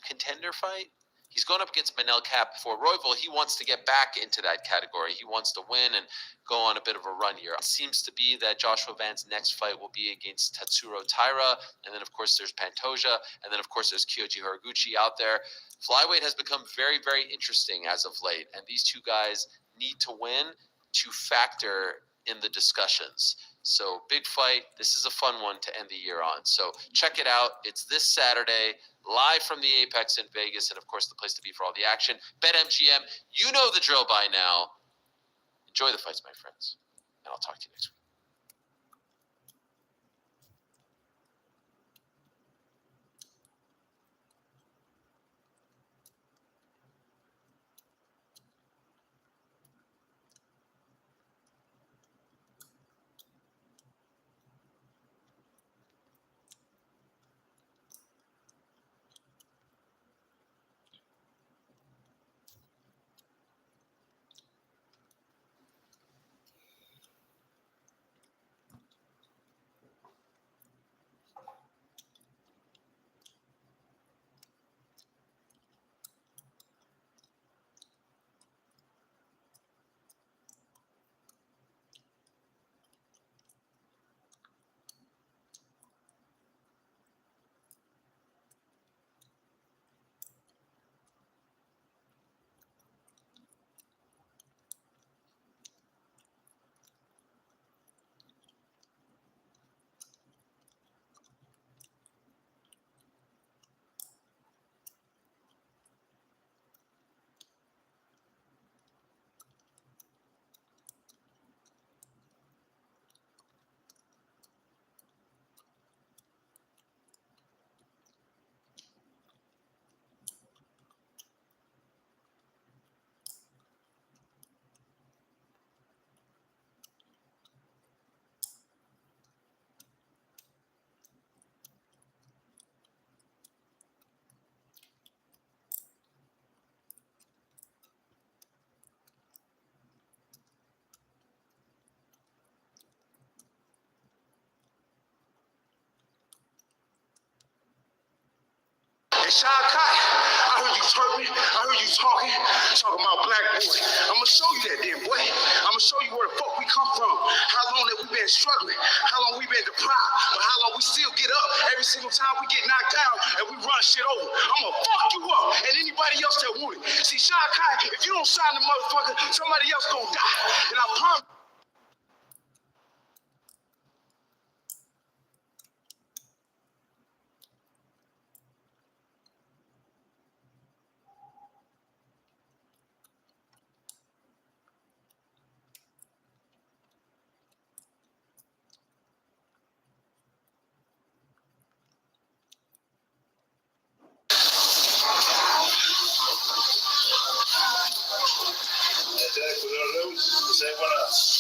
contender fight. He's going up against Manel Cap for Royval. He wants to get back into that category. He wants to win and go on a bit of a run here. It seems to be that Joshua Van's next fight will be against Tatsuro Taira. And then, of course, there's Pantoja. And then, of course, there's Kyoji Horiguchi out there. Flyweight has become very, very interesting as of late. And these two guys need to win to factor in the discussions. So big fight. This is a fun one to end the year on. So check it out. It's this Saturday, live from the Apex in Vegas, and of course the place to be for all the action. BetMGM, you know the drill by now. Enjoy the fights, my friends, and I'll talk to you next week. Hey, Sean Kai, I heard you chirping, I heard you talking about black boys. I'm gonna show you that then, boy. I'm gonna show you where the fuck we come from, how long that we been struggling, how long we been deprived, but how long we still get up every single time we get knocked down and we run shit over. I'm gonna fuck you up and anybody else that want it. See, Sean Kai, if you don't sign the motherfucker, somebody else gonna die. And I promise. Você é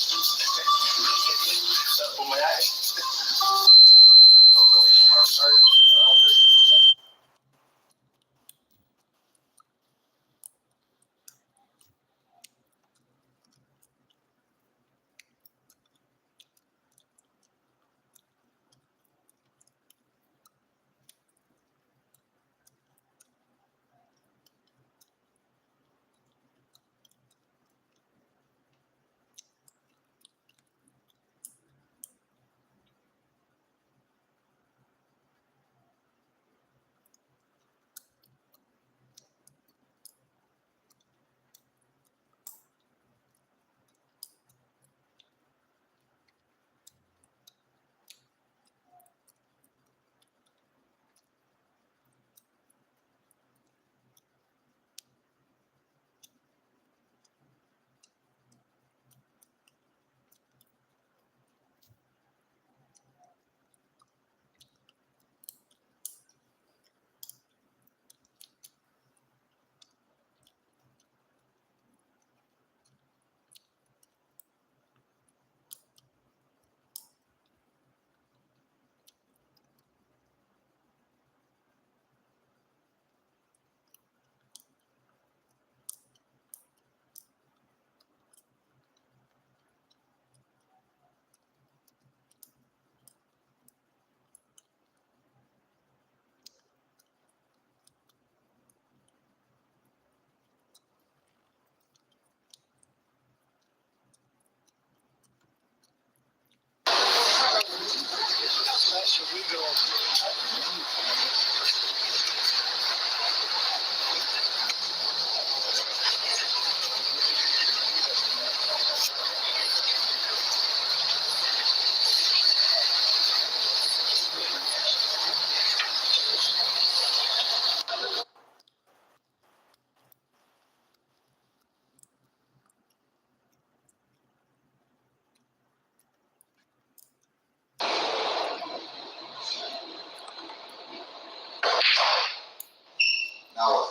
Now what?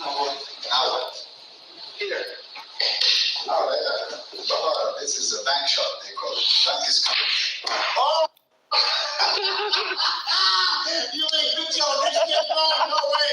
Now what? Here. Oh, yeah. Oh, this is a bank shot, they call it. Bank is coming. Oh! You make video, this is no way.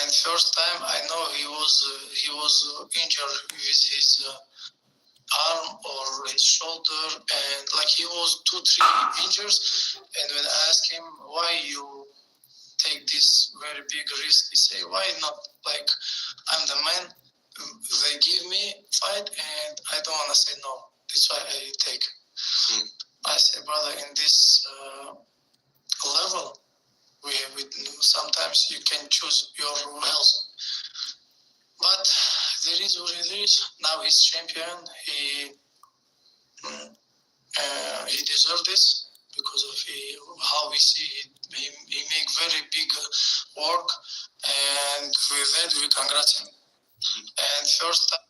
And first time I know he was injured with his arm or his shoulder, and like he was 2-3 injuries. And when I asked him why you take this very big risk, he say why not? Like I'm the man. They give me fight, and I don't wanna say no. That's why I take. I say, brother, in this level, we sometimes you can choose your health. But there is what it is. Now he's champion. He deserves this because of how we see he make very big work, and with that we congrats him. And first time.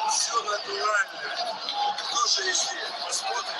Все натурально. Тоже везде. Посмотрим.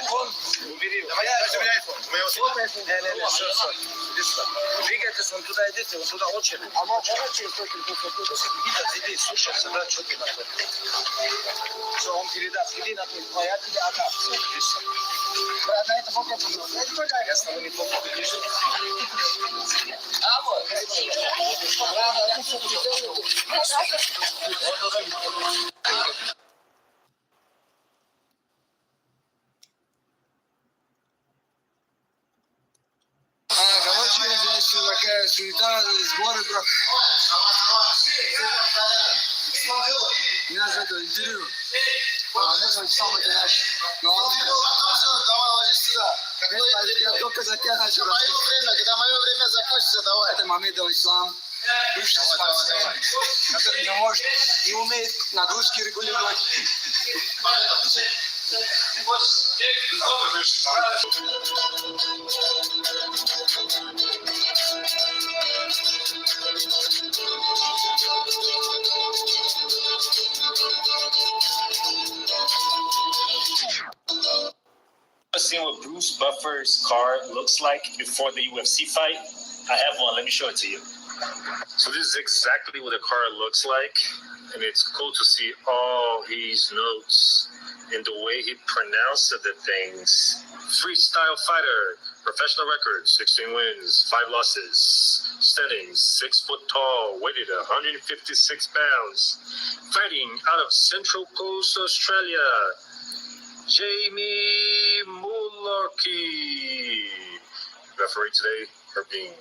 iPhone? Убери его. Давай забери iPhone. Вот iPhone. Не, все. Двигайтесь, вон туда идите, вон туда очередь. А можно через иди, отойди, слушайся, да, что ты нахуй. Все, он передаст, иди нахуй, я тебе отдам. Все, на это фото, пожалуйста. Я с тобой не фото, иди. А вот. suita zbory, bro. Меня зовут интервью. Нужно самое наше. Давай, ложись сюда. Я только за тебя начал. Когда мое время закончится, давай. Это Мамедов Ислам. Бывший спортсмен, который не умеет нагрузки регулировать. Seeing what Bruce Buffer's card looks like before the UFC fight. I have one. Let me show it to you. So this is exactly what the card looks like, and it's cool to see all his notes and the way he pronounced the things. Freestyle fighter, professional record, 16 wins, 5 losses, standings, 6 foot tall, weighted 156 pounds, fighting out of Central Coast, Australia. Jamie Mularkey. Referee today, Irving.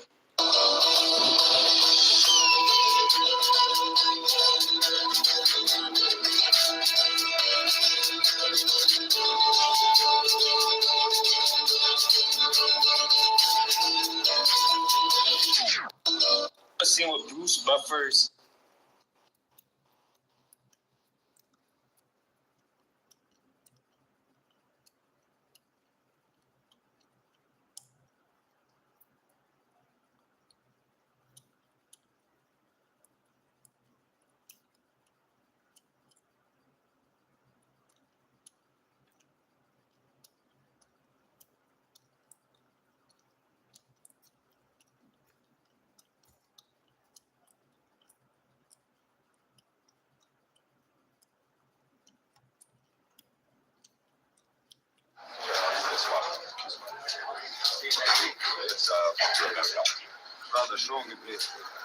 Let's see what Bruce Buffer's.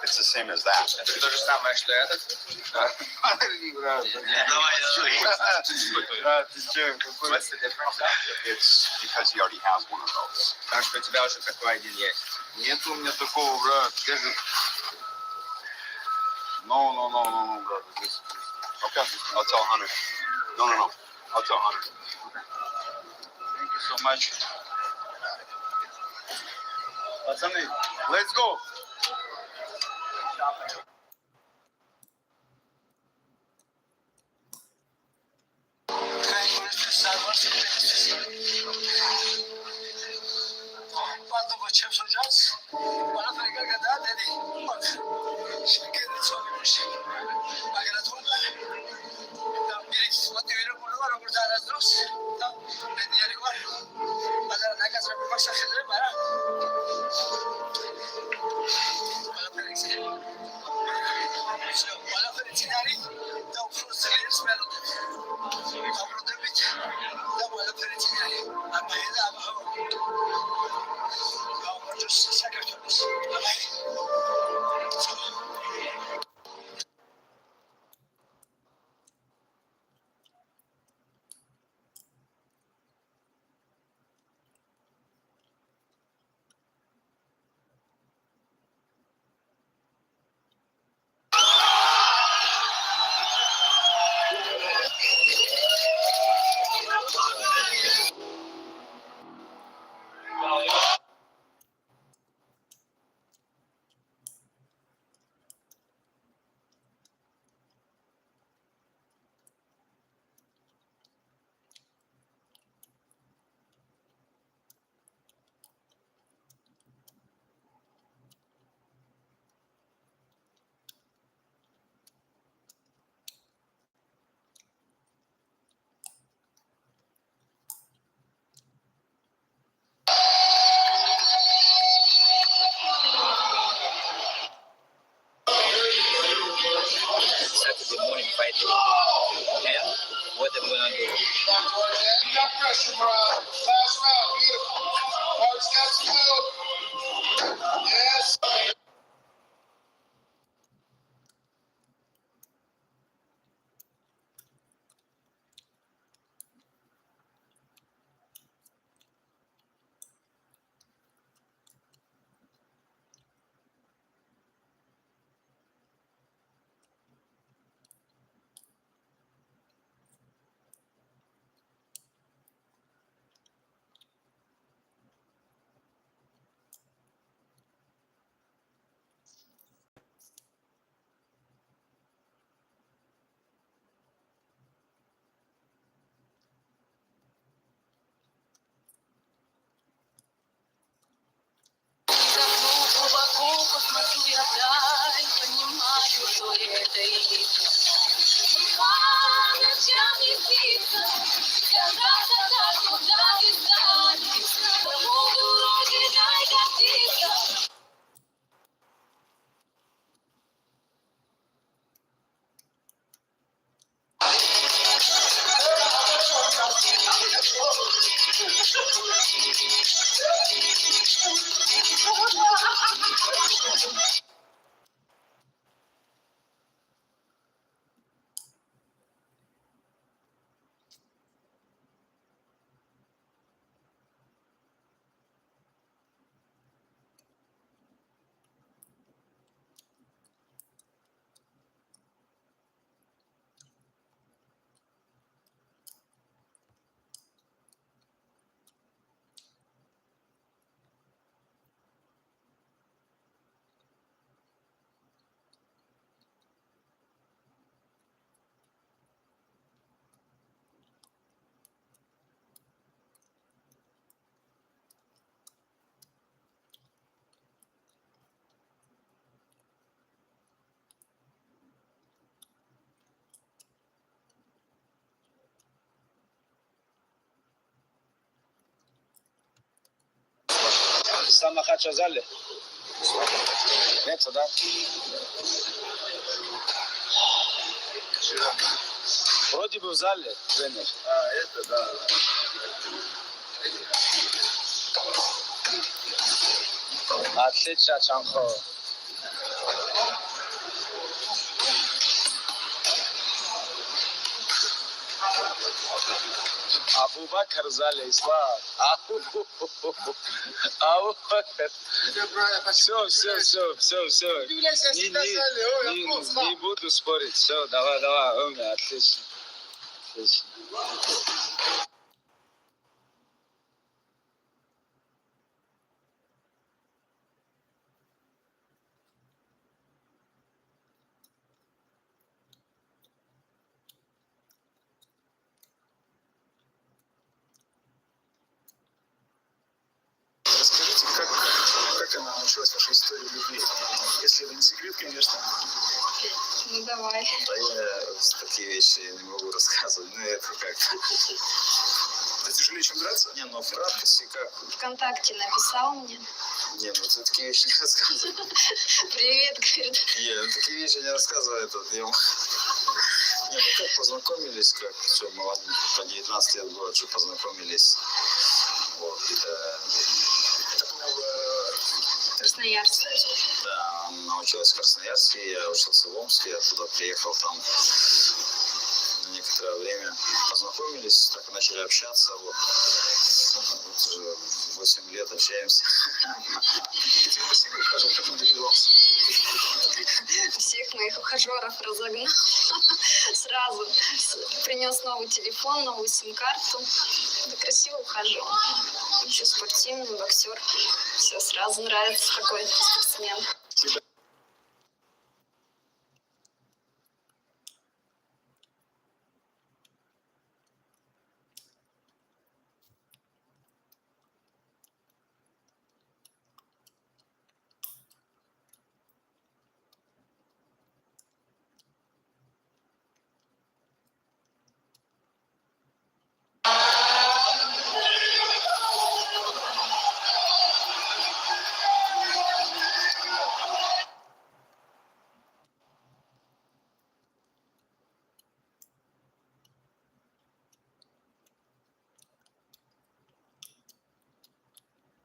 It's the same as that. What's the difference? It's because he already has one of those. Нету у меня такого, брат. No, brother. Okay, I'll tell Hunter. No. I'll tell Hunter. Thank you so much. Пацаны, let's go. Quando facciamo jazz, quando fai cagata, şirketin sonuymuş. Agradurla. Bir iki sıfatı verir bunu var, burada arazdos. Ben diğeri var. Bana ne kadar bir başa şeyler var. Bana verirse. Bana verirse yani. Da ufuz seviyoruz ben onu. Avru dövüş. Da bana verirse yani. Ama heda ama hava. Avru just secretaries. Saturday morning fight. And what they're going to do. Got pressure, bro. Last round, beautiful. Heart's got some help. Yes. вижу я вдаль, понимаю, что это и есть. Ночами птица, когда-то так, куда ты станешь, буду родиной гордиться. Сам Махача в зале? Нет, да? Вроде бы в зале, тренер. Это да. Отлично, Чанхо. Абу-Бакр в зале, Ислам. Абу-Бакр. Все. Не буду спорить. Все, давай, умный, отлично. Расскажите, как она началась, ваша история любви? Если это не секрет, конечно. Ну, давай. Да я такие вещи не могу рассказывать. Ну, это как-то... Это тяжелее, чем драться? Не, ну в краткости как? ВКонтакте написал мне. Не, ну ты такие вещи не рассказывай. Привет, говорит. Не, ну такие вещи не рассказывай. Не, ну как познакомились, как все, молодым, по 19 лет было, что познакомились. Вот. Это было в Красноярск. Да, она училась в Красноярске, я учился в Омске, я туда приехал там на некоторое время. Познакомились, так и начали общаться. Вот уже 8 лет общаемся. Спасибо, как он добивался. Всех моих ухажеров разогнал. Сразу принес новый телефон, новую сим-карту. Да, красиво ухаживал. Еще спортивный, боксер. Все сразу нравится, такой спортсмен.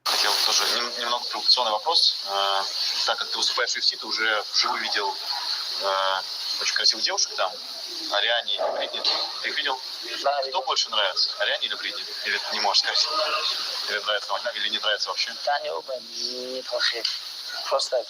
Хотел тоже немного провокационный вопрос. Так как ты выступаешь в UFC, ты уже вживую видел очень красивых девушек там. Ариане и Бритни. Ты их видел? Да, кто больше нравится? Ариане или Бритни? Или ты не можешь сказать? Или нравится одна, или не нравится вообще? Да, они оба неплохие. Просто...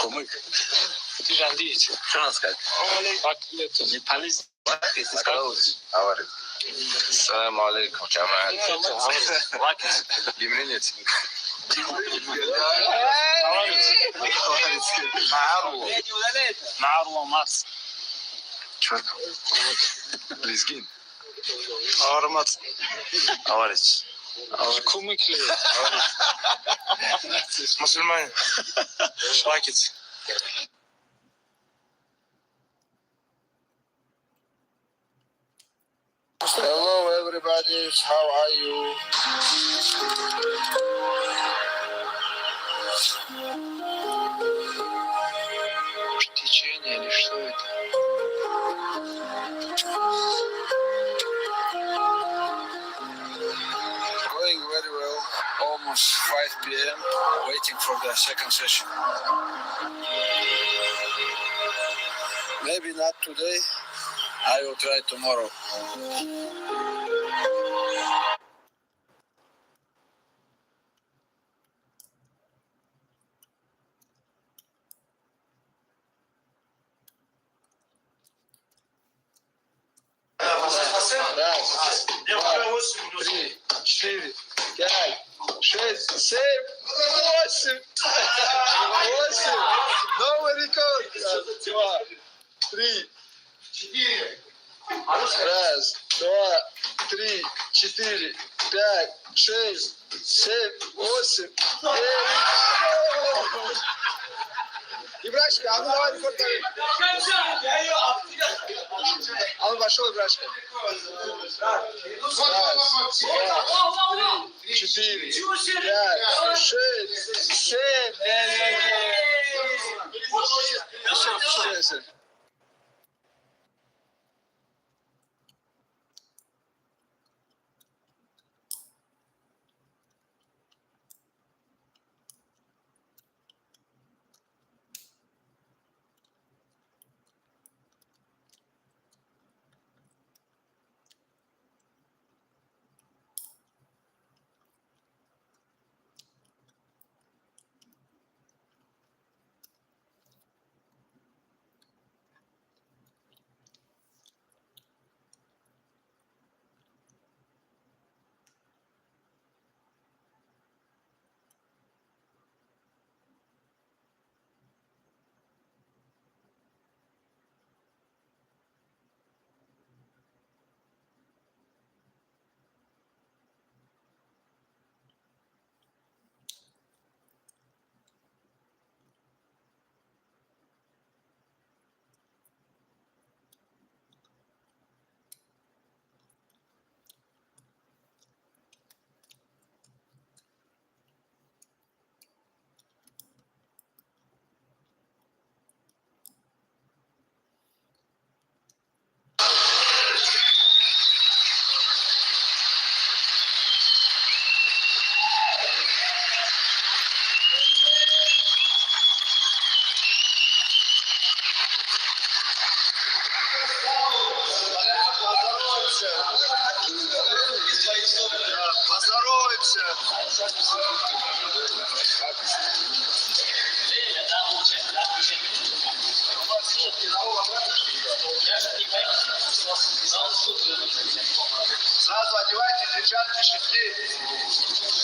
Кумык. Ты же андиец. Что надо сказать? Пак лет. Непалист. How are you? السلام عليكم جماعة. Limonite. معروة ماس. Lizgin. Armat. Avaric. Komikli. Musulman. Швакиц. Hello everybody, how are you? Течение или что это? Going very well, almost 5 p.m. waiting for the second session. Maybe not today, I will try tomorrow. Раз, два, три, четыре, пять, шесть, семь, восемь. Новый рекорд. Раз, два, три, четыре. Раз, два, три, четыре, пять, шесть, семь, восемь, девять. Ибрашка, а ну давай рекорд. А ну пошел, Ибрашка. Раз, два, три, четыре, пять, шесть, семь. Все. Сразу одевайте перчатки, щитки.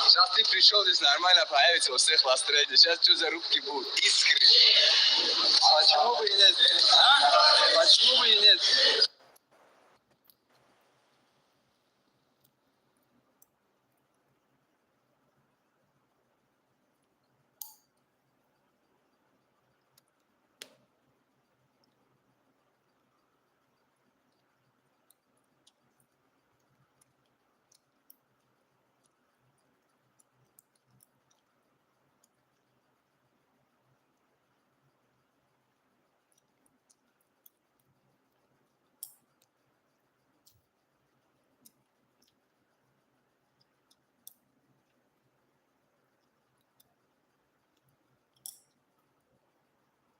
Сейчас ты пришел, здесь нормально появится у всех настроение. Сейчас что за рубки будут? Искренне. Почему бы и нет? Почему бы и нет?